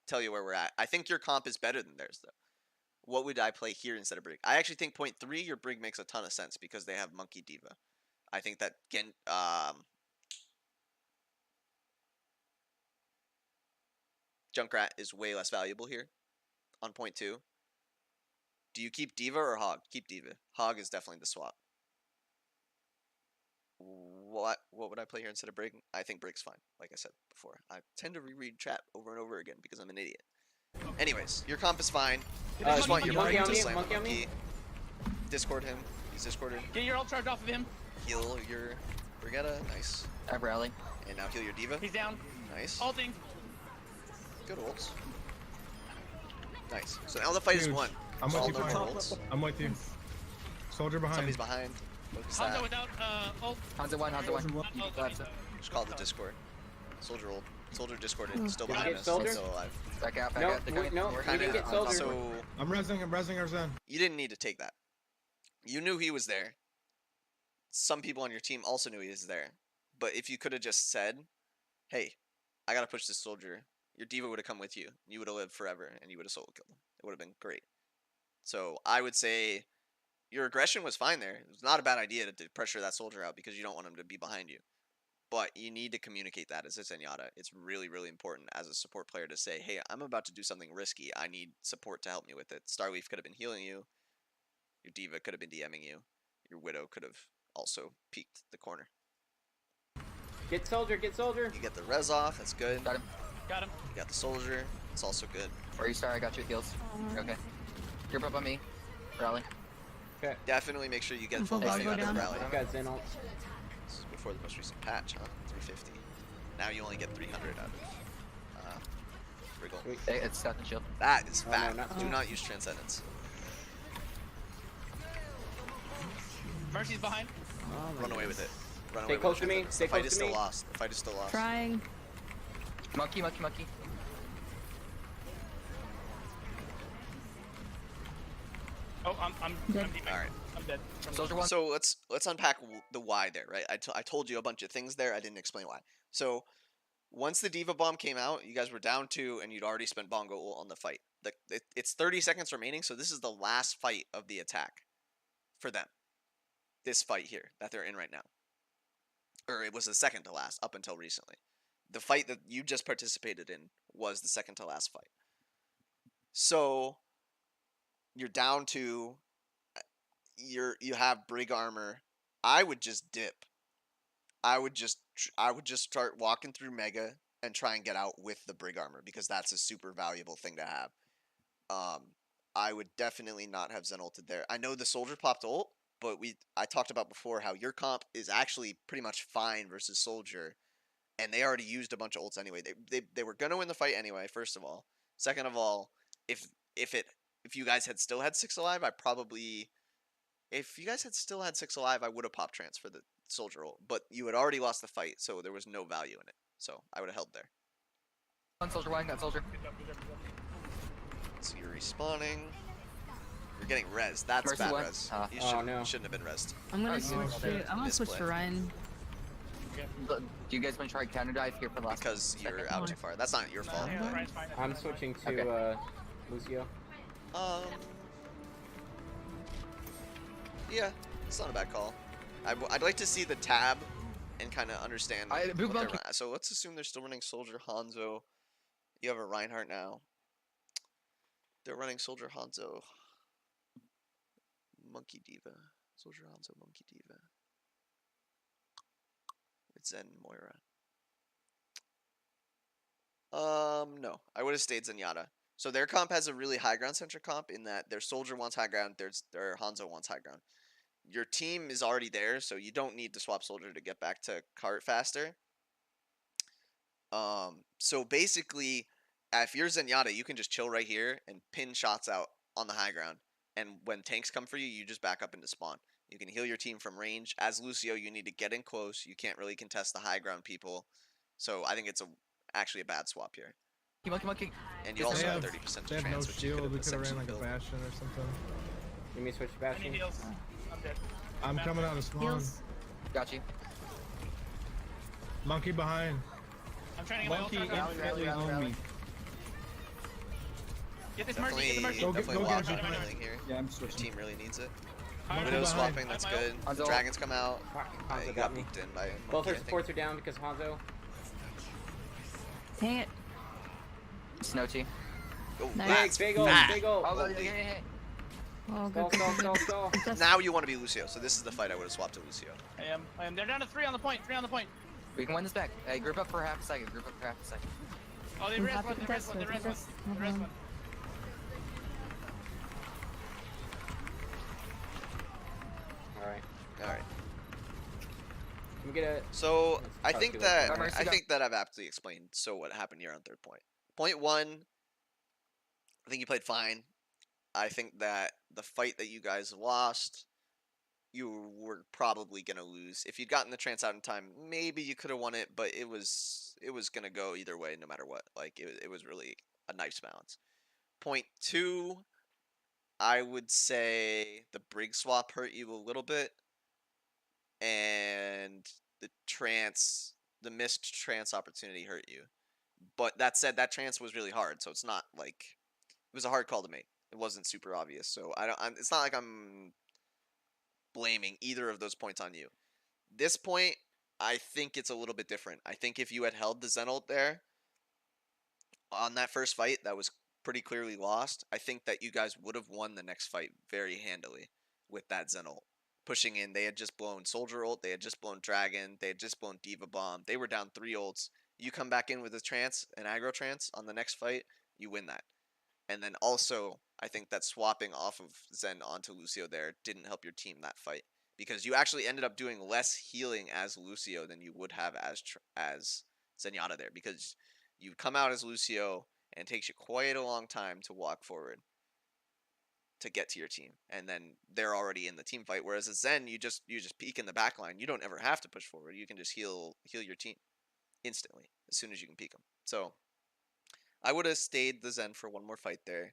tell you where we're at. I think your comp is better than theirs, though. What would I play here instead of Brig? I actually think point 3, your Brig makes a ton of sense because they have Monkey Diva. I think that Junkrat is way less valuable here on point 2. Do you keep Diva or Hog? Keep Diva. Hog is definitely the swap. What would I play here instead of Brig? I think Brig's fine, like I said before. I tend to reread chat over and over again because I'm an idiot. Anyways, your comp is fine. I just want your Brig to slam the monkey. Discord him. He's discorded. Get your ult charge off of him. Heal your Brigetta. Nice. I have rally. And now heal your Diva. He's down. Nice. Ulting. Good ults. Nice. So now the fight is won. I'm with you. All their ults. I'm with you. Soldier behind. Somebody's behind. Focus Hanzo that. without ult. Hanzo 1, Hanzo 1. Just call the Discord. Soldier ult. Soldier discorded. Still Did you behind get us. Soldier? Still alive. Back out, No, back out. no, we didn't get Soldier. So I'm resing our Zen. you didn't need to take that. You knew he was there. Some people on your team also knew he was there. But if you could have just said, hey, I gotta push this soldier, your Diva would have come with you. You would have lived forever and you would have solo killed him. It would have been great. So I would say your aggression was fine there. It was not a bad idea to pressure that soldier out because you don't want him to be behind you. But you need to communicate that as a Zenyatta. It's really, really important as a support player to say, hey, I'm about to do something risky. I need support to help me with it. Starleaf could have been healing you. Your Diva could have been DMing you. Your Widow could have also peeked the corner. Get Soldier, get Soldier. You get the res off. That's good. Got him. Got him. You got the soldier. It's also good. Where you start, I got you with heals. You're okay. You're up on me. Rally. Okay. Definitely make sure you get Full full body thing out of down. the rally. I've got Zen ult. This is before the most recent patch, huh? 350. Now you only get 300 out of Wriggle. Sweet. Hey, it's stuck in shield. That is Oh, no, fat. not Do fat. not use Transcendence. Mercy's behind. Oh my Run away goodness. with it. Run Stay away close with to me, Transcendence. stay The fight close is to still me. lost. The fight is still lost. Trying. Monkey, monkey, monkey. Oh, I'm Dead. deep. Alright. I'm dead. Soldier 1. So let's unpack the why there, right? I told you a bunch of things there. I didn't explain why. So once the Diva Bomb came out, you guys were down 2, and you'd already spent Bongo ult on the fight. It's 30 seconds remaining, so this is the last fight of the attack for them. This fight here that they're in right now. Or it was the second to last up until recently. The fight that you just participated in was the second to last fight. So you're down 2. You have Brig armor. I would just dip. I would just start walking through Mega and try and get out with the Brig armor because that's a super valuable thing to have. I would definitely not have Zen ulted there. I know the soldier popped ult, but I talked about before how your comp is actually pretty much fine versus soldier, and they already used a bunch of ults anyway. They were gonna win the fight anyway. First of all, second of all, if you guys had still had 6 alive, if you guys had still had 6 alive, I would have popped trance for the soldier ult, but you had already lost the fight, so there was no value in it. So I would have held there. One soldier, one got soldier. Good job, good job, good job. So you're respawning. You're getting res. That's Mercy bad one. res. Ah. You Oh, no. shouldn't have been resed. I'm gonna Oh, switch no. to. I'm gonna switch Misplay. to Ryan. Okay. Do you guys want to try counter dive here for the last Because you're second? out too far. That's not your fault. Yeah, But, Ryan's fine. I'm switching to Okay. Lucio. yeah, it's not a bad call. I'd like to see the tab and kind of understand. I- what move they're monkey. so let's assume they're still running Soldier Hanzo. You have a Reinhardt now. They're running Soldier Hanzo. Monkey Diva. Soldier Hanzo, Monkey Diva. With Zen Moira. No. I would have stayed Zenyatta. So their comp has a really high ground centric comp in that their Soldier wants high ground, their Hanzo wants high ground. Your team is already there, so you don't need to swap Soldier to get back to cart faster. So basically, if you're Zenyatta, you can just chill right here and pin shots out on the high ground. And when tanks come for you, you just back up into spawn. You can heal your team from range. As Lucio, you need to get in close. You can't really contest the high ground people. So I think it's actually a bad swap here. Monkey, monkey. And you They also have have- 30% They to have no trans, which you shield. could We have could have ran essentially like a built. bastion or something. Let me switch to I need Bastion. heals. I'm dead. I'm Map. coming out of spawn. Heals. Got you. Monkey behind. I'm trying to get my ult. Monkey Get instantly owned me. this mercy. Get the mercy. Go Definitely walk get on it. healing here. Yeah, I'm Your switching. team really needs it. Alright, Monkey Widow behind. swapping, that's I have my good. ult. Hanzo. Dragons come out. Fuck, Hanzo You got got me. booped in by Both Monkey, our I think. supports are down because Hanzo. Dang it. Snowchi. Oh, Nice. that's Big ult, fat. big ult. Oh, Holy. yeah. Oh, Stall, good, stall, good, stall, good. stall. Just- Now you want to be Lucio, so this is the fight I would have swapped to Lucio. I am. They're down to 3 on the point. 3 on the point. We can win this back. Hey, group up for half a second. Group up for half a second. Oh, they We res have one. to They res test one. They it, res one. test- They res mhm. one. Alright. Alright. Can we get a... So Let's I talk think to it. that Mercy, I go. think that I've aptly explained so what happened here on third point. Point one, I think you played fine. I think that the fight that you guys lost, you were probably gonna lose. If you'd gotten the trance out in time, maybe you could have won it, but it was gonna go either way, no matter what. Like it was really a nice balance. Point two, I would say the brig swap hurt you a little bit, and the missed trance opportunity hurt you. But that said, that trance was really hard, so it's not like it was a hard call to make. It wasn't super obvious, so it's not like I'm blaming either of those points on you. This point, I think it's a little bit different. I think if you had held the Zen ult there on that first fight, that was pretty clearly lost. I think that you guys would have won the next fight very handily with that Zen ult. Pushing in, they had just blown Soldier ult, they had just blown Dragon, they had just blown Diva Bomb. They were down 3 ults. You come back in with a trance, an aggro trance on the next fight, you win that. And then also, I think that swapping off of Zen onto Lucio there didn't help your team that fight, because you actually ended up doing less healing as Lucio than you would have as Zenyatta there, because you come out as Lucio and it takes you quite a long time to walk forward to get to your team, and then they're already in the team fight. Whereas as Zen, you just peek in the back line. You don't ever have to push forward. You can just heal your team instantly as soon as you can peek them. So I would have stayed the Zen for one more fight there.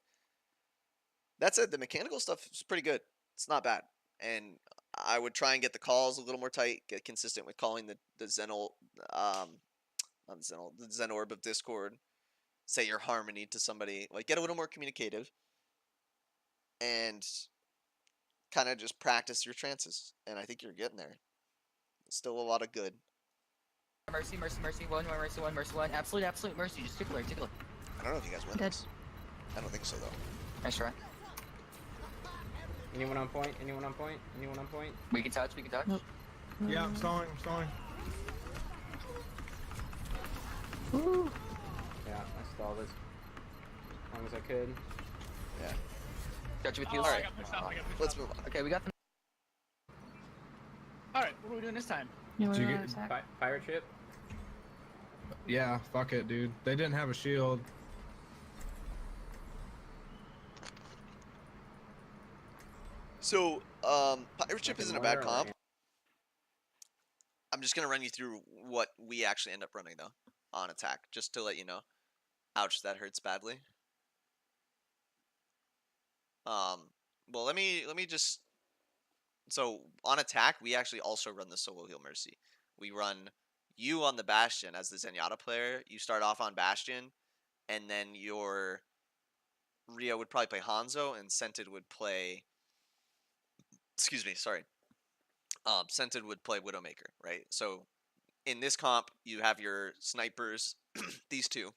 That said, the mechanical stuff is pretty good. It's not bad. And I would try and get the calls a little more tight, get consistent with calling the Zen ult, not the Zen ult, the Zen Orb of Discord, say your Harmony to somebody, like get a little more communicative, and kind of just practice your trances. And I think you're getting there. Still a lot of good. Mercy. One mercy. Absolute mercy. Just tickler. I don't know if you guys win Dead. this. I don't think so, though. Nice try. Anyone on point? Anyone on point? We can touch. Nope. Yeah, I'm stalling. Ooh. Yeah, I stalled as long as I could. Yeah. Touch with Oh, you. I got pushed off. Let's move on. Okay, we got them. Alright, what are we doing this time? You Did you wanna get- attack? Pirate ship? Yeah, fuck it, dude. They didn't have a shield. So, Pirate Ship Like isn't a Moira bad or comp. Am- I'm just gonna run you through what we actually end up running though on attack, just to let you know. Ouch, that hurts badly. Well, let me just. So on attack, we actually also run the solo heal Mercy. We run you on the Bastion as the Zenyatta player. You start off on Bastion, and then your Rio would probably play Hanzo, and Scented would play. Excuse me, sorry. Scented would play Widowmaker, right? So in this comp, you have your snipers, these two,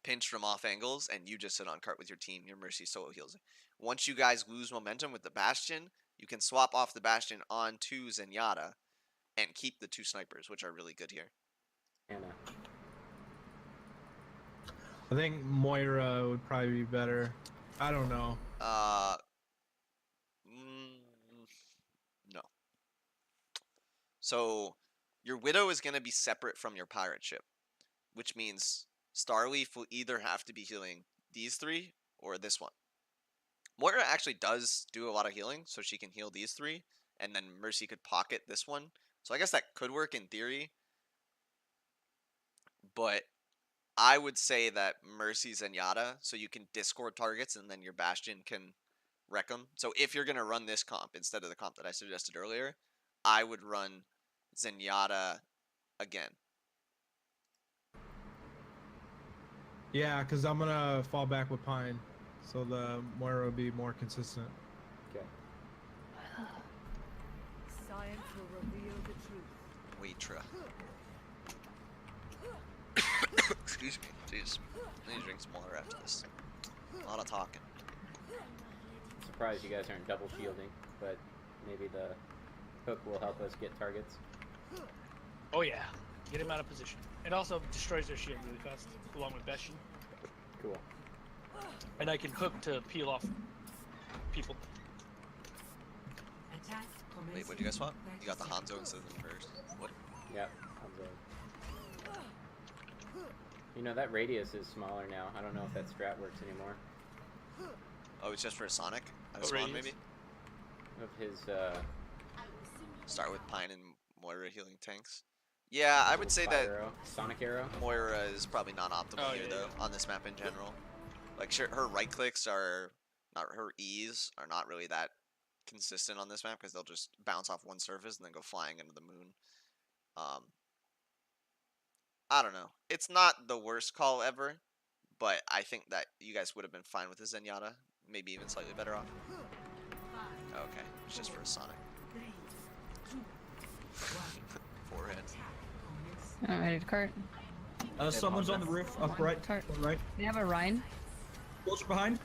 pinched from off angles, and you just sit on cart with your team. Your Mercy solo heals. Once you guys lose momentum with the Bastion, you can swap off the Bastion onto Zenyatta and keep the two snipers, which are really good here. Anna. I think Moira would probably be better. I don't know. No. So your Widow is going to be separate from your pirate ship, which means Starleaf will either have to be healing these three or this one. Moira actually does do a lot of healing, so she can heal these three, and then Mercy could pocket this one. So I guess that could work in theory. But I would say that Mercy's Zenyatta, so you can Discord targets, and then your Bastion can wreck them. So if you're going to run this comp instead of the comp that I suggested earlier, I would run Zenyatta again. Yeah, because I'm gonna fall back with Pine, so the Moira will be more consistent. Okay. Science will reveal the truth. Waitra. Excuse me. Jeez. I need to drink some water after this. A lot of talking. Surprised you guys aren't double shielding, but maybe the hook will help us get targets. Oh yeah, get him out of position. It also destroys their shield really fast, along with Bastion. Cool. And I can hook to peel off people. Wait, what did you guys swap? You got the Hanzo instead of the first. What? Yep. You know, that radius is smaller now. I don't know if that strat works anymore. Oh, it's just for a Sonic? At a What spawn, radius? maybe? Of his, Start with Pine and Moira healing tanks. Yeah, I would say that arrow, Sonic Arrow. Moira is probably not optimal Oh, here, yeah, though, on this map in general. Like, sure, her right clicks are not, her E's are not really that consistent on this map because they'll just bounce off one surface and then go flying into the moon. I don't know. It's not the worst call ever, but I think that you guys would have been fine with the Zenyatta. Maybe even slightly better off. Okay, it's just for a Sonic. Forehead. I'm ready to cart. Someone's on the roof, up right, Cart. right. They have a Rhine. Closer behind.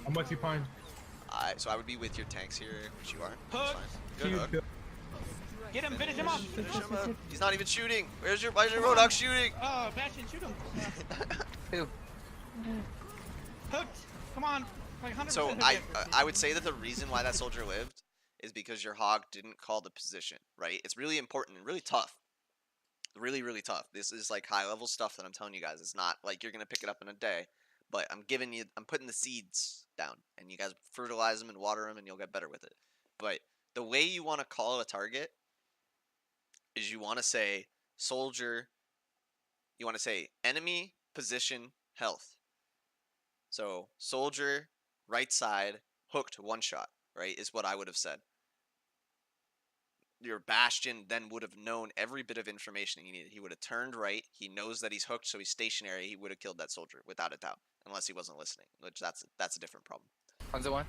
I'm with you, Pine. So I would be with your tanks here, which you are. That's Hook! fine. Good Cute, hook. good. Get him, finish him off! Finish him up. He's not even shooting. Why is your Roadhog shooting? Oh, Bastion, shoot him! Who? Hooked! Come on! Like 100% So hook I would say that the reason why that soldier lived is because your hog didn't call the position, right? It's really important and really tough. Really, really tough. This is like high level stuff that I'm telling you guys. It's not like you're gonna pick it up in a day, but I'm putting the seeds down, and you guys fertilize them and water them, and you'll get better with it. But the way you want to call a target is you want to say soldier. You want to say enemy position health. So soldier right side hooked one shot, right, is what I would have said. Your Bastion then would have known every bit of information he needed. He would have turned right. He knows that he's hooked, so he's stationary. He would have killed that soldier without a doubt, unless he wasn't listening, which that's a different problem. Hanzo one.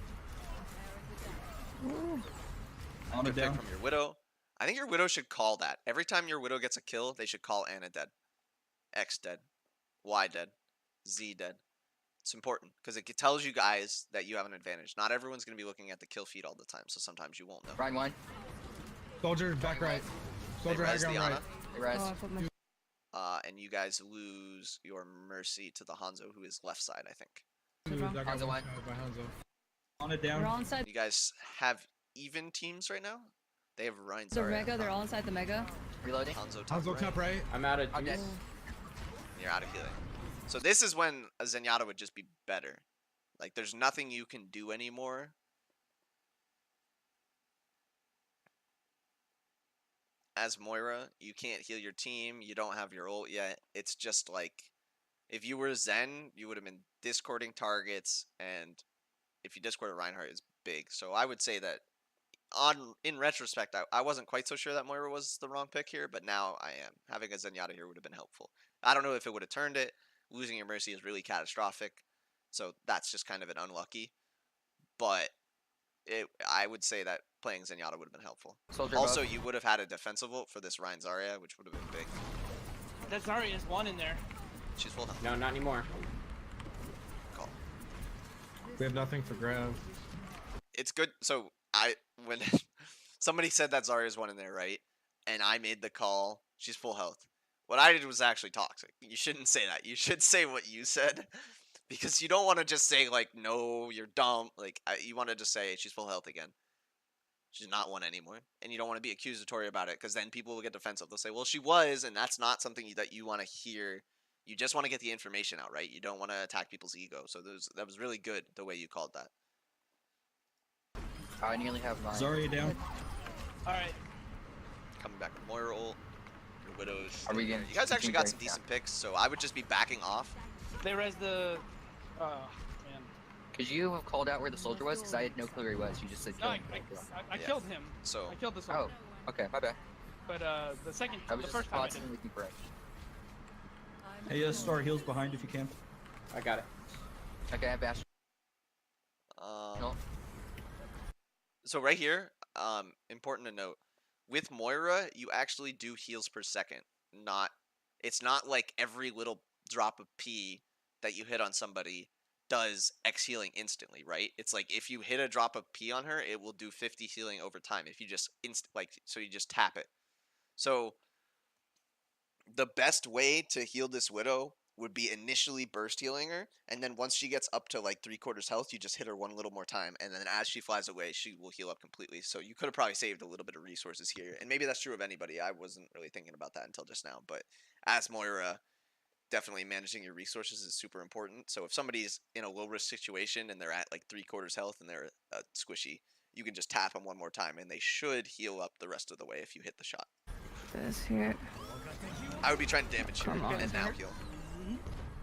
On Good it pick down. from your Widow. I think your Widow should call that. Every time your Widow gets a kill, they should call Anna dead. X dead. Y dead. Z dead. It's important, because it tells you guys that you have an advantage. Not everyone's going to be looking at the kill feed all the time, so sometimes you won't know. Ryan one. Soldier, back right. They Soldier, high res the ground right. Ana, They res. Oh, I put my and you guys lose your Mercy to the Hanzo, who is left side, I think. Dude, I got Hanzo one one. shot by Hanzo. On it They're down. all inside You guys have even teams right now? They have Ryan the mega. They're all inside the mega. Reloading. Hanzo top Hanzo right. top right. I'm out of I'm dead. juice. You're out of healing. So this is when a Zenyatta would just be better. Like, there's nothing you can do anymore. As Moira, you can't heal your team. You don't have your ult yet. It's just like, if you were Zen, you would have been discording targets, and if you discorded Reinhardt, it's big. So I would say that, in retrospect, I wasn't quite so sure that Moira was the wrong pick here, but now I am. Having a Zenyatta here would have been helpful. I don't know if it would have turned it. Losing your Mercy is really catastrophic, so that's just kind of an unlucky. But I would say that playing Zenyatta would have been helpful. Soldier Also, above. you would have had a defensive ult for this Rein Zarya, which would have been big. That Zarya is one in there. She's full health. No, not anymore. Call. We have nothing for grab. It's good. So when somebody said that Zarya's one in there, right? And I made the call. She's full health. What I did was actually toxic. You shouldn't say that. You should say what you said, because you don't want to just say like, no, you're dumb. Like, you want to just say she's full health again. She's not one anymore, and you don't want to be accusatory about it, because then people will get defensive. They'll say, well, she was, and that's not something that you want to hear. You just want to get the information out, right? You don't want to attack people's ego. So that was really good the way you called that. I nearly have mine. Zarya down. Alright. Coming back with Moira ult. Your Widow's. Are we getting You guys actually got some break? decent picks, so I would just be backing off. They res the... Oh, man. Could you have called out where the soldier was? Because I had no clue where he was. You just said No, kill I, him. I Yeah. killed him. So I killed the Oh, soldier. okay, my bad. But the second, I was the just first time I spots did. and looking for it. Hey, Star heals behind if you can. I got it. Okay, I have Bastion. No. So right here, important to note, with Moira, you actually do heals per second. It's not like every little drop of P that you hit on somebody does X healing instantly, right? It's like if you hit a drop of P on her, it will do 50 healing over time. If you just so you just tap it. So the best way to heal this Widow would be initially burst healing her, and then once she gets up to like 3/4 health, you just hit her one little more time, and then as she flies away, she will heal up completely. So you could have probably saved a little bit of resources here, and maybe that's true of anybody. I wasn't really thinking about that until just now, but as Moira, definitely managing your resources is super important. So if somebody's in a low risk situation and they're at like 3/4 health and they're squishy, you can just tap them one more time, and they should heal up the rest of the way if you hit the shot. This here. I would be trying to damage here Come on. and now heal.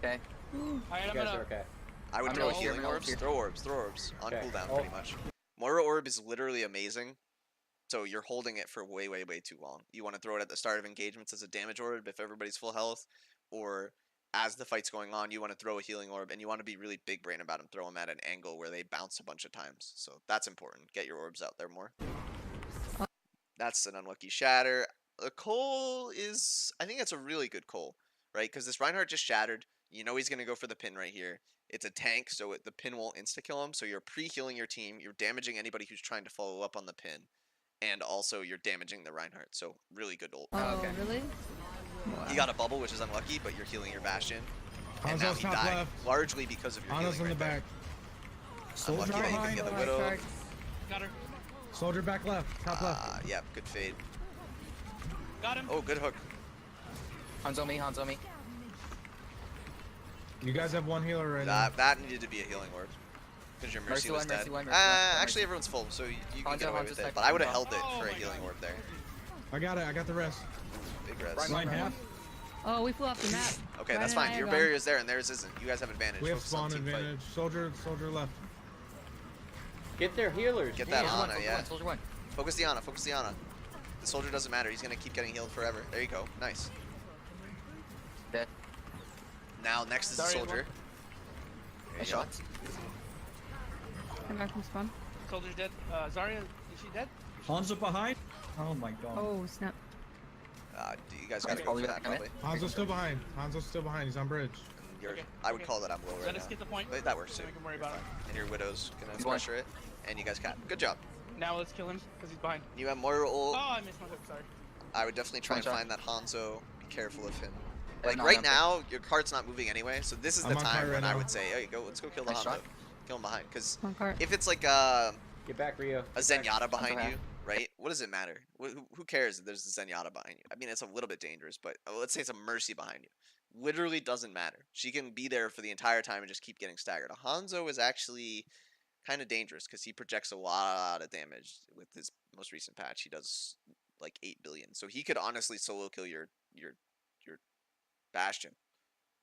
Okay. Alright, You I'm guys gonna. are okay. I would I'm throw gonna healing heal orbs. here. Throw orbs on Okay. cooldown Oh. pretty much. Moira orb is literally amazing. So you're holding it for way too long. You want to throw it at the start of engagements as a damage orb if everybody's full health, or as the fight's going on, you want to throw a healing orb, and you want to be really big brain about them. Throw them at an angle where they bounce a bunch of times. So that's important. Get your orbs out there more. That's an unlucky shatter. The Cole is, I think that's a really good Cole, right? Because this Reinhardt just shattered. You know he's going to go for the pin right here. It's a tank, so the pin won't insta-kill him. So you're pre-healing your team. You're damaging anybody who's trying to follow up on the pin. And also you're damaging the Reinhardt. So really good ult. Oh, okay. really? He got a bubble, which is unlucky, but you're healing your Bastion. And now Hanzo's he top died, left. largely because of your Hanzo's healing in the right there. back. Unlucky Soldier that you behind. can get the Oh, Widow. shark. Got her. Soldier back left. Top left. Yeah, good fade. Got him. Oh, good hook. Hanzo me, Hanzo me. You guys have one healer right now. That needed to be a healing orb. Because your Mercy Mercy was one, dead. Mercy one, Mercy one, Mercy. Actually, everyone's full, so you can Hanzo, get away Hanzo's with it. type But I would have of held it Oh for a my healing God. orb there. I got it. I got the rest. Big res. Right, Line half. Oh, we flew off the map. Okay, Ryan that's and I fine. are Your gone. barrier is there, and theirs isn't. You guys have advantage. We have Focus on spawn team fight. advantage. Soldier left. Get their healers. Get that Soldier one, Ana, Soldier yeah. one, Soldier one. Focus the Ana. Focus the Ana. The soldier doesn't matter. He's gonna keep getting healed forever. There you go. Nice. Dead. Now next is the Sorry, soldier. There you Nice go. shots. Come back from spawn. Soldier's dead. Zarya, is she dead? Hanzo behind. Oh my god. Oh, snap. You guys gotta go Probably for that gonna probably. Hanzo's still behind. Hanzo's still behind. He's on bridge. Okay, I would okay. call that I'm low right Let us now. get the point. But that works too. So we can worry about it. And your widow's gonna He's one. pressure it, and you guys cap. Good job. Now let's kill him because he's behind. You have Moira ult. Oh, I missed my hook. Sorry. I would definitely try and One shot. find that Hanzo. Be careful of him. Yeah, Like no, right no, now, your card's not moving anyway, so this is the I'm on time fire when right I now. would say, hey, go, let's go kill the Nice Hanzo. shot. Kill him behind, because One cart. if it's like Get back, Rio. a Zenyatta behind half. you, right? What does it matter? Who cares if there's a Zenyatta behind you? I mean, it's a little bit dangerous, but let's say it's a Mercy behind you. Literally doesn't matter. She can be there for the entire time and just keep getting staggered. A Hanzo is actually kind of dangerous because he projects a lot of damage with his most recent patch. He does like 8 billion. So he could honestly solo kill your Bastion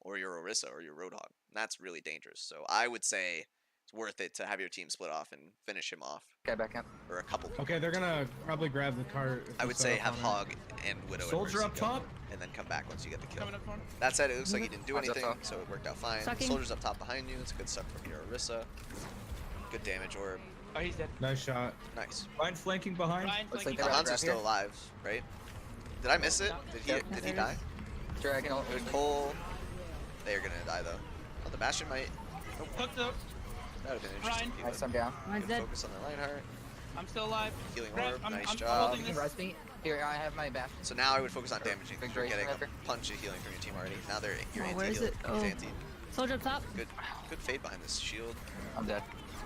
or your Orisa or your Roadhog. And that's really dangerous. So I would say it's worth it to have your team split off and finish him off, Okay, back up. or a couple people. Okay, they're gonna probably grab the cart. if I we would set say up have on it. Hog and Widow and Soldier Mercy up go, top. and then come back once you get the kill. Coming up for him. That said, it looks like you didn't do Hands up anything, top. so it worked out fine. Sucking. Soldier's up top behind you. It's a good suck from your Orisa. Good damage orb. Oh, he's dead. Nice shot. Nice. Ryan flanking behind. Ryan, Looks flanking like The they're top. grab Hanzo's still here. alive, right? Did I miss it? Yep. Did he die? Dragon ult. Good Cole. They're gonna die though. Oh, the Bastion might. Hooked up. That would have been interesting. Ryan. Nice, I'm down. Mine's Good dead. focus on the Reinhardt. I'm still alive. Healing Grab- orb. I'm- Nice I'm job. holding You can res me. Here, I have my Bastion. So now I would focus on damaging. 'Cause Big you're Grace getting a whatever. punch of healing from your team already. Now they're your Oh, anti where is heal. it? Oh. Anti. Soldier up top. Good fade behind this shield. I'm dead.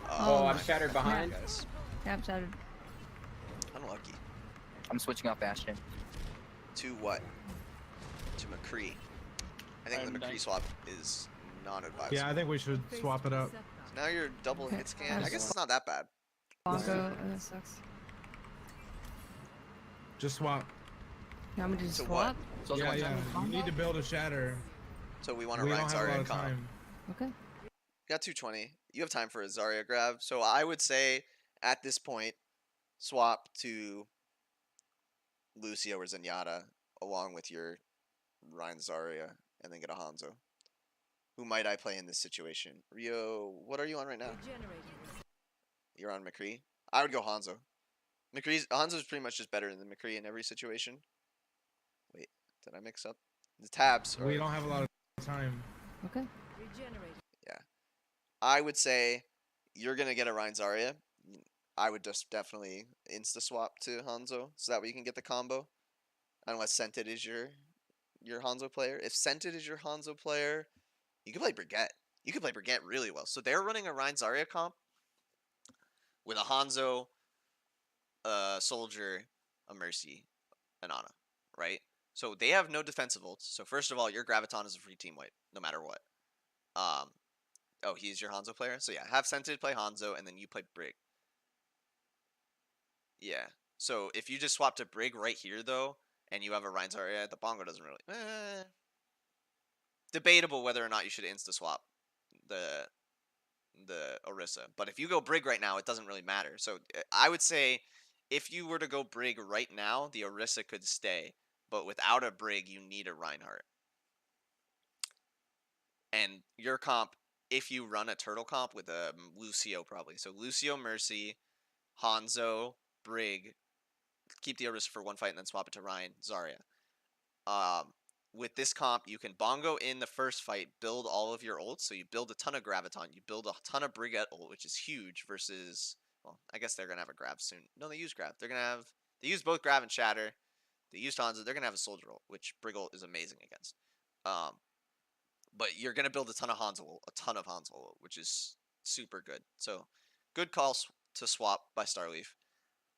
Oh, I'm my shattered God, behind. guys. Yep, shattered. Unlucky. I'm switching off Bastion. To what? To McCree. I think the I'm McCree done. swap is non-advised. Yeah, I think we should swap it up. So now you're double Okay, hit scan. I that's- guess it's not that bad. Bongo. That sucks. Just swap. You want me to just So swap? Soldier Yeah, one. yeah. You need to build a shatter. So we want to We ride don't have a lot Zarya of comp. time. Okay. Got 220. You have time for a Zarya grab. So I would say at this point, swap to Lucio or Zenyatta along with your Ryan Zarya and then get a Hanzo. Who might I play in this situation? Rio, what are you on right now? Regenerating. You're on McCree. I would go Hanzo. Hanzo's pretty much just better than McCree in every situation. Wait, did I mix up the tabs? We don't have a lot of time. Okay. Regenerating. Yeah, I would say you're gonna get a Rein Zarya. I would just definitely insta swap to Hanzo so that way you can get the combo. Unless Scented is your Hanzo player. If Scented is your Hanzo player, you can play Brigitte. You can play Brigitte really well. So they're running a Rein Zarya comp with a Hanzo, a Soldier, a Mercy, and Ana, right? So they have no defensive ults. So first of all, your Graviton is a free team wipe, no matter what. Oh, he's your Hanzo player? So yeah, have Scented play Hanzo, and then you play Brig. Yeah. So if you just swap to Brig right here, though, and you have a Rein Zarya, the Bongo doesn't really... Debatable whether or not you should insta-swap the Orisa. But if you go Brig right now, it doesn't really matter. So I would say if you were to go Brig right now, the Orisa could stay. But without a Brig, you need a Reinhardt. And your comp, if you run a turtle comp with a Lucio probably. So Lucio, Mercy, Hanzo, Brig, keep the Orisa for one fight and then swap it to Rein, Zarya. With this comp, you can bongo in the first fight, build all of your ults. So you build a ton of Graviton, you build a ton of Brigitte ult, which is huge versus, well, I guess they're going to have a Grav soon. No, they use Grav. They use both Grav and Shatter. They use Hanzo. They're going to have a Soldier ult, which Brig ult is amazing against. But you're going to build a ton of Hanzo ult, which is super good. So good call to swap by Starleaf.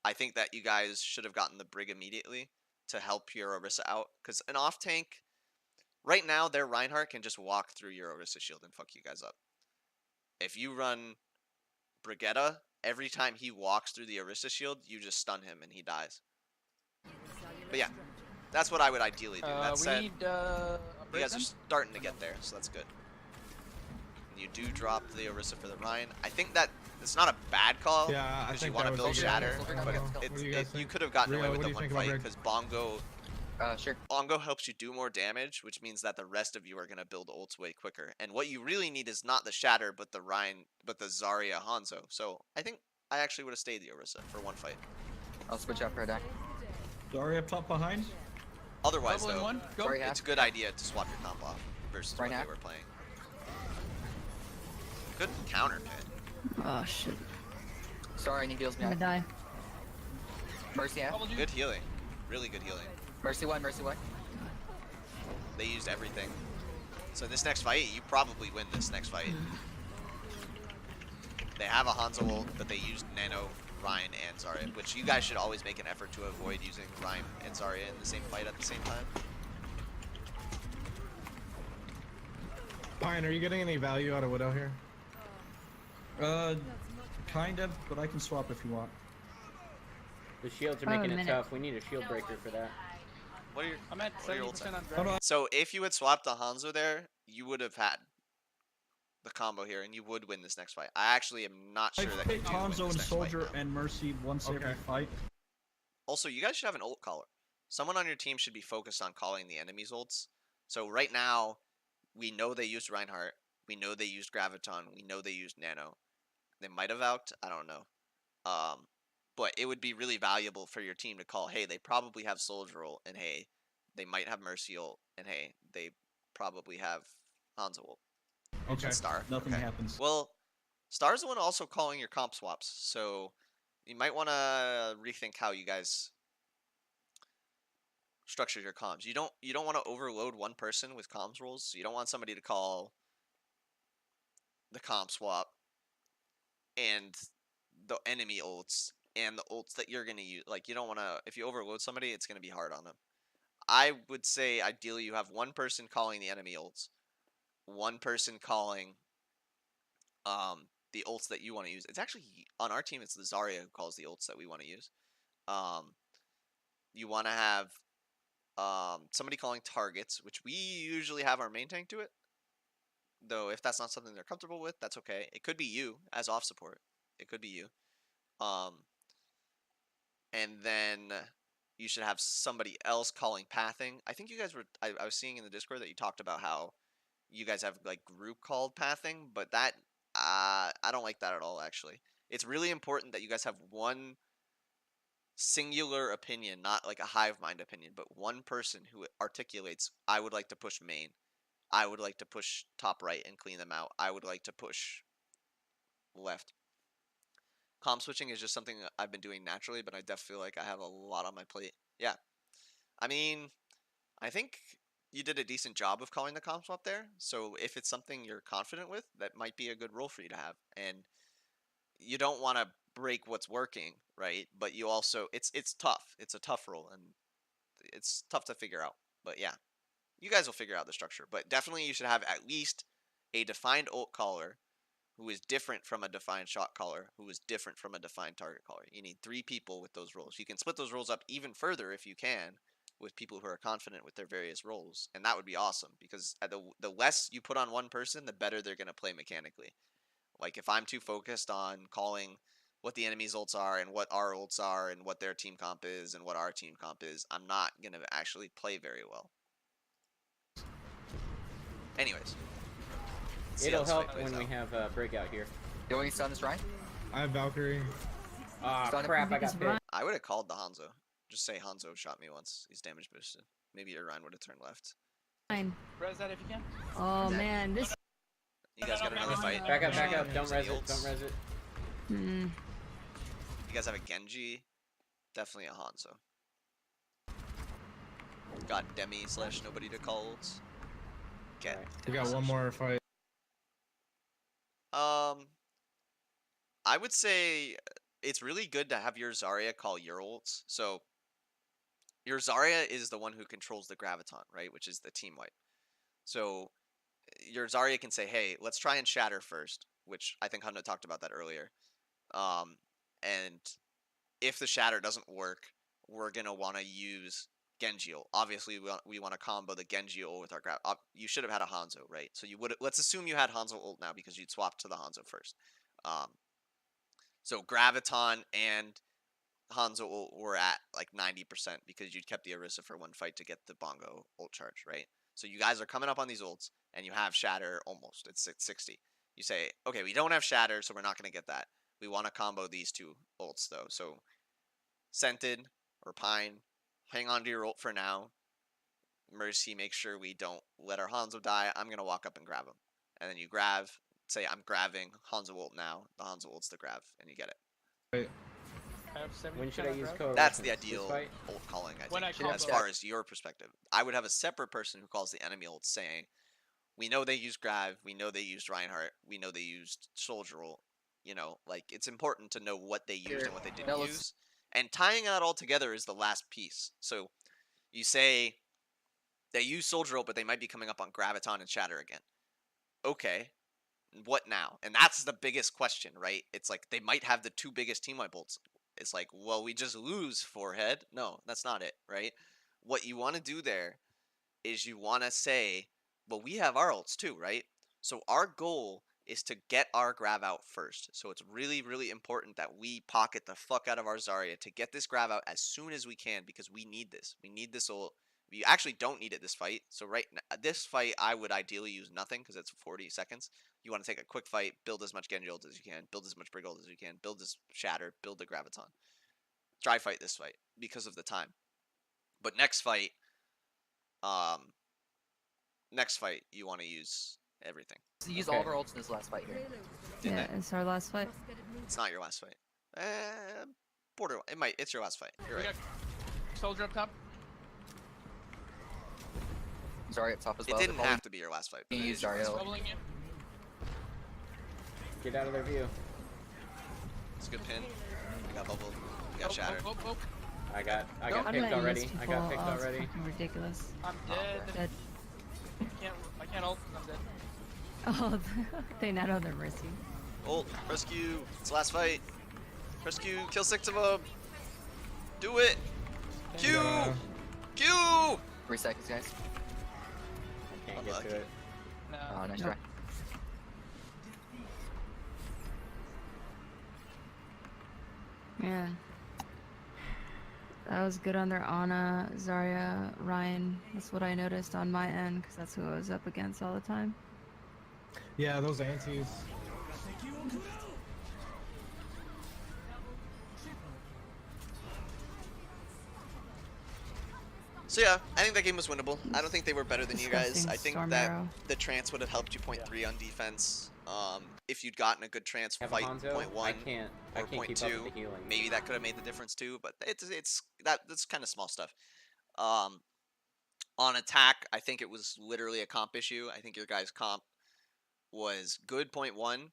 I think that you guys should have gotten the Brig immediately to help your Orisa out. Because an off tank, right now, their Reinhardt can just walk through your Orisa shield and fuck you guys up. If you run Brigitte, every time he walks through the Orisa shield, you just stun him and he dies. But yeah, that's what I would ideally do. That said, We need you guys are starting to get there, so that's good. And you do drop the Orisa for the Rein. I think that it's not a bad call. Yeah, I because you think want that to was build a good Shatter, call. but What do you guys you think? could have gotten Rio, away with what do the you one think about fight Brig? because Bongo Sure. Bongo helps you do more damage, which means that the rest of you are gonna build ults way quicker. And what you really need is not the Shatter, but the Zarya Hanzo. So I think I actually would have stayed the Orisa for one fight. I'll switch up right now. Sorry, up top behind. Otherwise, Double in though, one. Go. Sorry, it's a good idea to swap your comp off versus Right what now? they were playing. Good counter pit. Oh shit. Sorry, I need heals me. I'm gonna die. Mercy, yeah. Double you. Good healing. Really good healing. Mercy one, Mercy one. They used everything. So this next fight, you probably win this next fight. They have a Hanzo ult, but they used Nano, Rein, and Zarya, which you guys should always make an effort to avoid using Rein and Zarya in the same fight at the same time. Pine, are you getting any value out of Widow here? Kind of, but I can swap if you want. The shields are Oh, a making it minute. tough. We need a shield breaker for that. What are your I'm at What are your ults 70% on Hold Dragon. on. So if you had swapped the Hanzo there, you would have had the combo here, and you would win this next fight. I actually am not I sure that you pick do win Hanzo this and next fight Soldier now. and Mercy once every Okay. fight. Also, you guys should have an ult caller. Someone on your team should be focused on calling the enemy's ults. So right now, we know they used Reinhardt. We know they used Graviton. We know they used Nano. They might have Valked. I don't know. But it would be really valuable for your team to call, hey, they probably have Soldier ult, and hey, they might have Mercy ult, and hey, they probably have Hanzo ult. Okay. And Star. Nothing Okay. happens. Well, Star's the one also calling your comp swaps, so you might want to rethink how you guys structure your comms. You don't want to overload one person with comms roles. So you don't want somebody to call the comp swap and the enemy ults and the ults that you're gonna use. Like you don't want to. If you overload somebody, it's gonna be hard on them. I would say ideally you have one person calling the enemy ults, one person calling the ults that you want to use. It's actually on our team. It's the Zarya who calls the ults that we want to use. You want to have somebody calling targets, which we usually have our main tank do it. Though if that's not something they're comfortable with, that's okay. It could be you as off support. It could be you. And then you should have somebody else calling pathing. I think you guys were. I was seeing in the Discord that you talked about how you guys have like group called pathing, but that I don't like that at all. Actually, it's really important that you guys have one singular opinion, not like a hive mind opinion, but one person who articulates, I would like to push main. I would like to push top right and clean them out. I would like to push left. Comp switching is just something that I've been doing naturally, but I definitely feel like I have a lot on my plate. Yeah. I mean, I think you did a decent job of calling the comp swap there. So if it's something you're confident with, that might be a good role for you to have. And you don't want to break what's working, right? But you also it's tough. It's a tough role and it's tough to figure out. But yeah, you guys will figure out the structure. But definitely you should have at least a defined ult caller who is different from a defined shot caller, who is different from a defined target caller. You need 3 people with those roles. You can split those roles up even further if you can, with people who are confident with their various roles, and that would be awesome because the less you put on one person, the better they're going to play mechanically. Like if I'm too focused on calling what the enemy's ults are and what our ults are and what their team comp is and what our team comp is, I'm not going to actually play very well. Anyways. It'll help when we have breakout here. The only stun is Ryan. I have Valkyrie. Ah, Stun crap, I got picked. I would have called the Hanzo. Just say Hanzo shot me once. He's damage boosted. Maybe your Ryan would have turned left. Fine. Res that if you can. Oh man, this. You guys got another fight? Back up, don't res it, don't res it. Hmm. You guys have a Genji? Definitely a Hanzo. Got Demi / nobody to call ults. Okay. We got one more fight. I would say it's really good to have your Zarya call your ults. So your Zarya is the one who controls the Graviton, right? Which is the team wipe. So your Zarya can say, hey, let's try and shatter first, which I think Hunter talked about that earlier. And if the shatter doesn't work, we're going to want to use Genji ult. Obviously, we want to combo the Genji ult with our Grav. You should have had a Hanzo, right? So you would. Let's assume you had Hanzo ult now because you'd swapped to the Hanzo first. So Graviton and Hanzo ult were at like 90% because you'd kept the Orisa for one fight to get the Bongo ult charge, right? So you guys are coming up on these ults, and you have Shatter almost. It's 60. You say, okay, we don't have Shatter, so we're not going to get that. We want to combo these 2 ults, though. So Scented or Pine, hang on to your ult for now. Mercy, make sure we don't let our Hanzo die. I'm going to walk up and grab him. And then you grab, say, I'm grabbing Hanzo ult now. The Hanzo ult's the grab, and you get it. Wait. When should I use coalition? That's the ideal ult calling, I think, When as far as your perspective. I would have a separate person who calls the enemy ult saying, we know they used Grav, we know they used Reinhardt, we know they used Soldier ult. You know, like, it's important to know what they used and what they didn't use. And tying that all together is the last piece. So you say they use Soldier ult, but they might be coming up on Graviton and Shatter again. Okay, what now? And that's the biggest question, right? It's like they might have the 2 biggest team wipe ults. It's like, well, we just lose Forehead. No, that's not it, right? What you want to do there is you want to say, well, we have our ults too, right? So our goal is to get our Grav out first. So it's really, really important that we pocket the fuck out of our Zarya to get this Grav out as soon as we can because we need this. We need this ult. We actually don't need it this fight. So right now, this fight, I would ideally use nothing because it's 40 seconds. You want to take a quick fight, build as much Genji ult as you can, build as much Brig ult as you can, build this Shatter, build the Graviton. Try fight this fight because of the time. But next fight, you want to use everything. So use all of our ults in this last fight here. Yeah, it's our last fight. It's not your last fight. Border. It might. It's your last fight. You're right. Soldier up top. Zarya up top as well. It didn't have to be your last fight. You use Zarya. Bubbling in. Get out of their view. It's a good pin. We got bubbled. We got shattered. I got How do picked I already. use I people? got picked Oh, it's already. fucking ridiculous. I'm dead. Dead. I can't ult 'cause I'm dead. Oh, they not on their mercy. Ult. Rescue. It's the last fight. Rescue. Kill 6 of them. Do it. Q. Yeah. Q. 3 seconds, guys. I can't get Unlucky. to it. No. Oh, nice Nope. try. Yeah. That was good on their Ana, Zarya, Ryan. That's what I noticed on my end, because that's who I was up against all the time. Yeah, those antis. So yeah, I think that game was winnable. I don't think they were better than you guys. Disgusting I think Storm that Arrow. the trance would have helped you point 3 on defense. If you'd gotten a good trance Have a fight Hanzo? point 1 I or can't point keep up 2, with the healing. maybe that could have made the difference too. But that's kind of small stuff. On attack, I think it was literally a comp issue. I think your guys' comp was good point 1,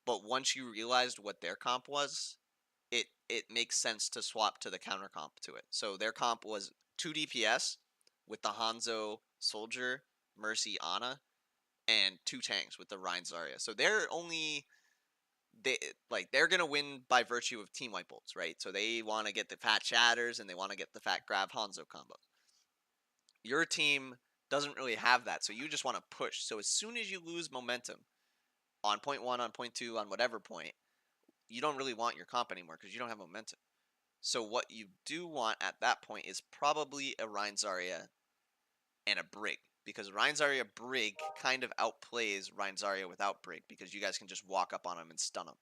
but once you realized what their comp was, it makes sense to swap to the counter comp to it. So their comp was 2 DPS with the Hanzo Soldier, Mercy Ana, and 2 tanks with the Rein Zarya. So they're gonna win by virtue of team wipe ults, right? So they want to get the fat shatters and they want to get the fat grab Hanzo combo. Your team doesn't really have that, so you just want to push. So as soon as you lose momentum on point 1, on point 2, on whatever point, you don't really want your comp anymore because you don't have momentum. So what you do want at that point is probably a Rein Zarya and a Brig. Because Rein Zarya Brig kind of outplays Rein Zarya without Brig because you guys can just walk up on him and stun him.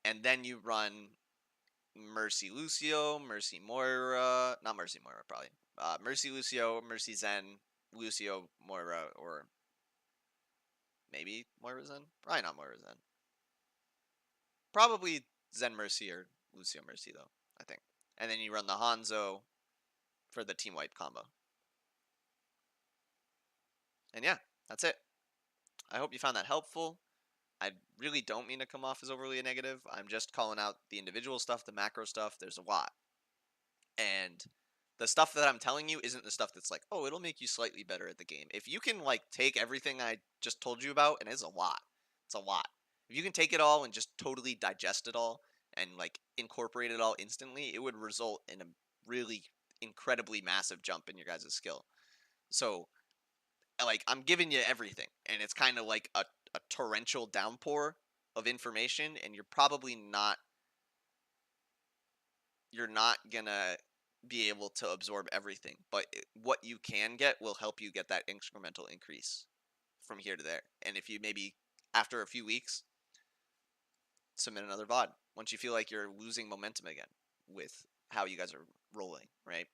And then you run Mercy Lucio, Mercy Moira, not Mercy Moira probably. Mercy Lucio, Mercy Zen, Lucio Moira, or maybe Moira Zen? Probably not Moira Zen. Probably Zen Mercy or Lucio Mercy though, I think. And then you run the Hanzo for the team wipe combo. And yeah, that's it. I hope you found that helpful. I really don't mean to come off as overly negative. I'm just calling out the individual stuff, the macro stuff. There's a lot. And the stuff that I'm telling you isn't the stuff that's like, oh, it'll make you slightly better at the game. If you can like take everything I just told you about, and it's a lot. It's a lot. If you can take it all and just totally digest it all and like incorporate it all instantly, it would result in a really incredibly massive jump in your guys' skill. So like I'm giving you everything, and it's kind of like a torrential downpour of information, and you're not gonna be able to absorb everything, but what you can get will help you get that incremental increase from here to there. And if you maybe after a few weeks submit another VOD once you feel like you're losing momentum again with how you guys are rolling, right?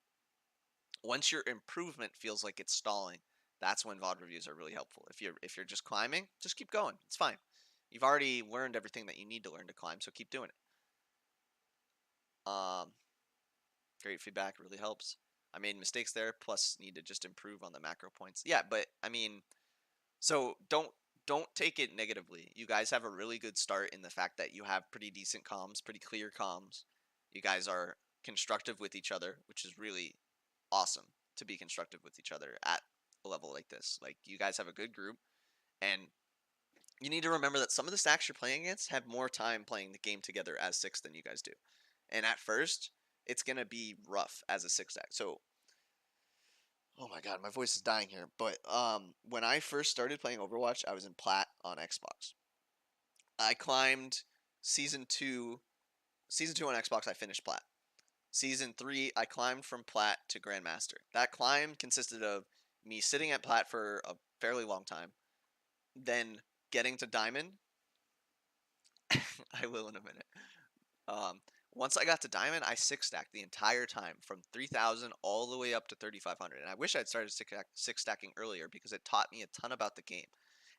Once your improvement feels like it's stalling, that's when VOD reviews are really helpful. If you're just climbing, just keep going. It's fine. You've already learned everything that you need to learn to climb, so keep doing it. Great feedback really helps. I made mistakes there, plus need to just improve on the macro points. Yeah, but I mean, so don't take it negatively. You guys have a really good start in the fact that you have pretty decent comms, pretty clear comms. You guys are constructive with each other, which is really awesome to be constructive with each other at a level like this. Like you guys have a good group, and you need to remember that some of the stacks you're playing against have more time playing the game together as 6 than you guys do. And at first, it's going to be rough as a 6 stack. So, oh my god, my voice is dying here. But when I first started playing Overwatch, I was in Plat on Xbox. I climbed Season 2 on Xbox, I finished Plat. Season 3, I climbed from Plat to Grandmaster. That climb consisted of me sitting at Plat for a fairly long time, then getting to Diamond. I will in a minute. Once I got to Diamond, I 6-stacked the entire time from 3,000 all the way up to 3,500. And I wish I'd started 6-stacking earlier because it taught me a ton about the game.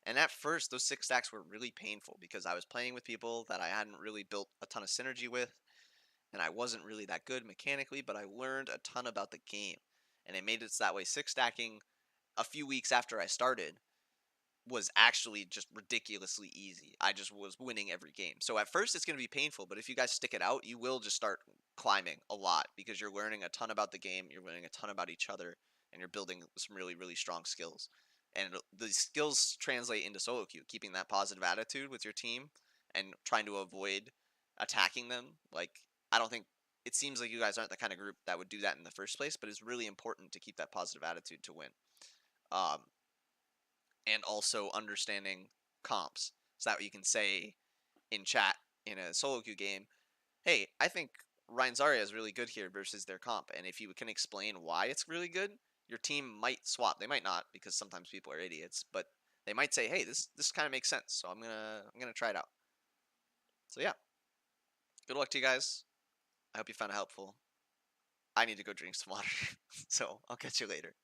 And at first, those 6 stacks were really painful because I was playing with people that I hadn't really built a ton of synergy with. And I wasn't really that good mechanically, but I learned a ton about the game. And it made it that way 6-stacking a few weeks after I started was actually just ridiculously easy. I just was winning every game. So at first it's going to be painful, but if you guys stick it out, you will just start climbing a lot because you're learning a ton about the game, you're learning a ton about each other, and you're building some really, really strong skills. And the skills translate into solo queue, keeping that positive attitude with your team and trying to avoid attacking them. Like, I don't think it seems like you guys aren't the kind of group that would do that in the first place, but it's really important to keep that positive attitude to win. And also understanding comps so that you can say in chat in a solo queue game, hey, I think Ryan Zarya is really good here versus their comp, and if you can explain why it's really good, your team might swap. They might not because sometimes people are idiots, but they might say, "Hey, this kind of makes sense." So I'm gonna try it out. So yeah, good luck to you guys. I hope you found it helpful. I need to go drink some water, so I'll catch you later.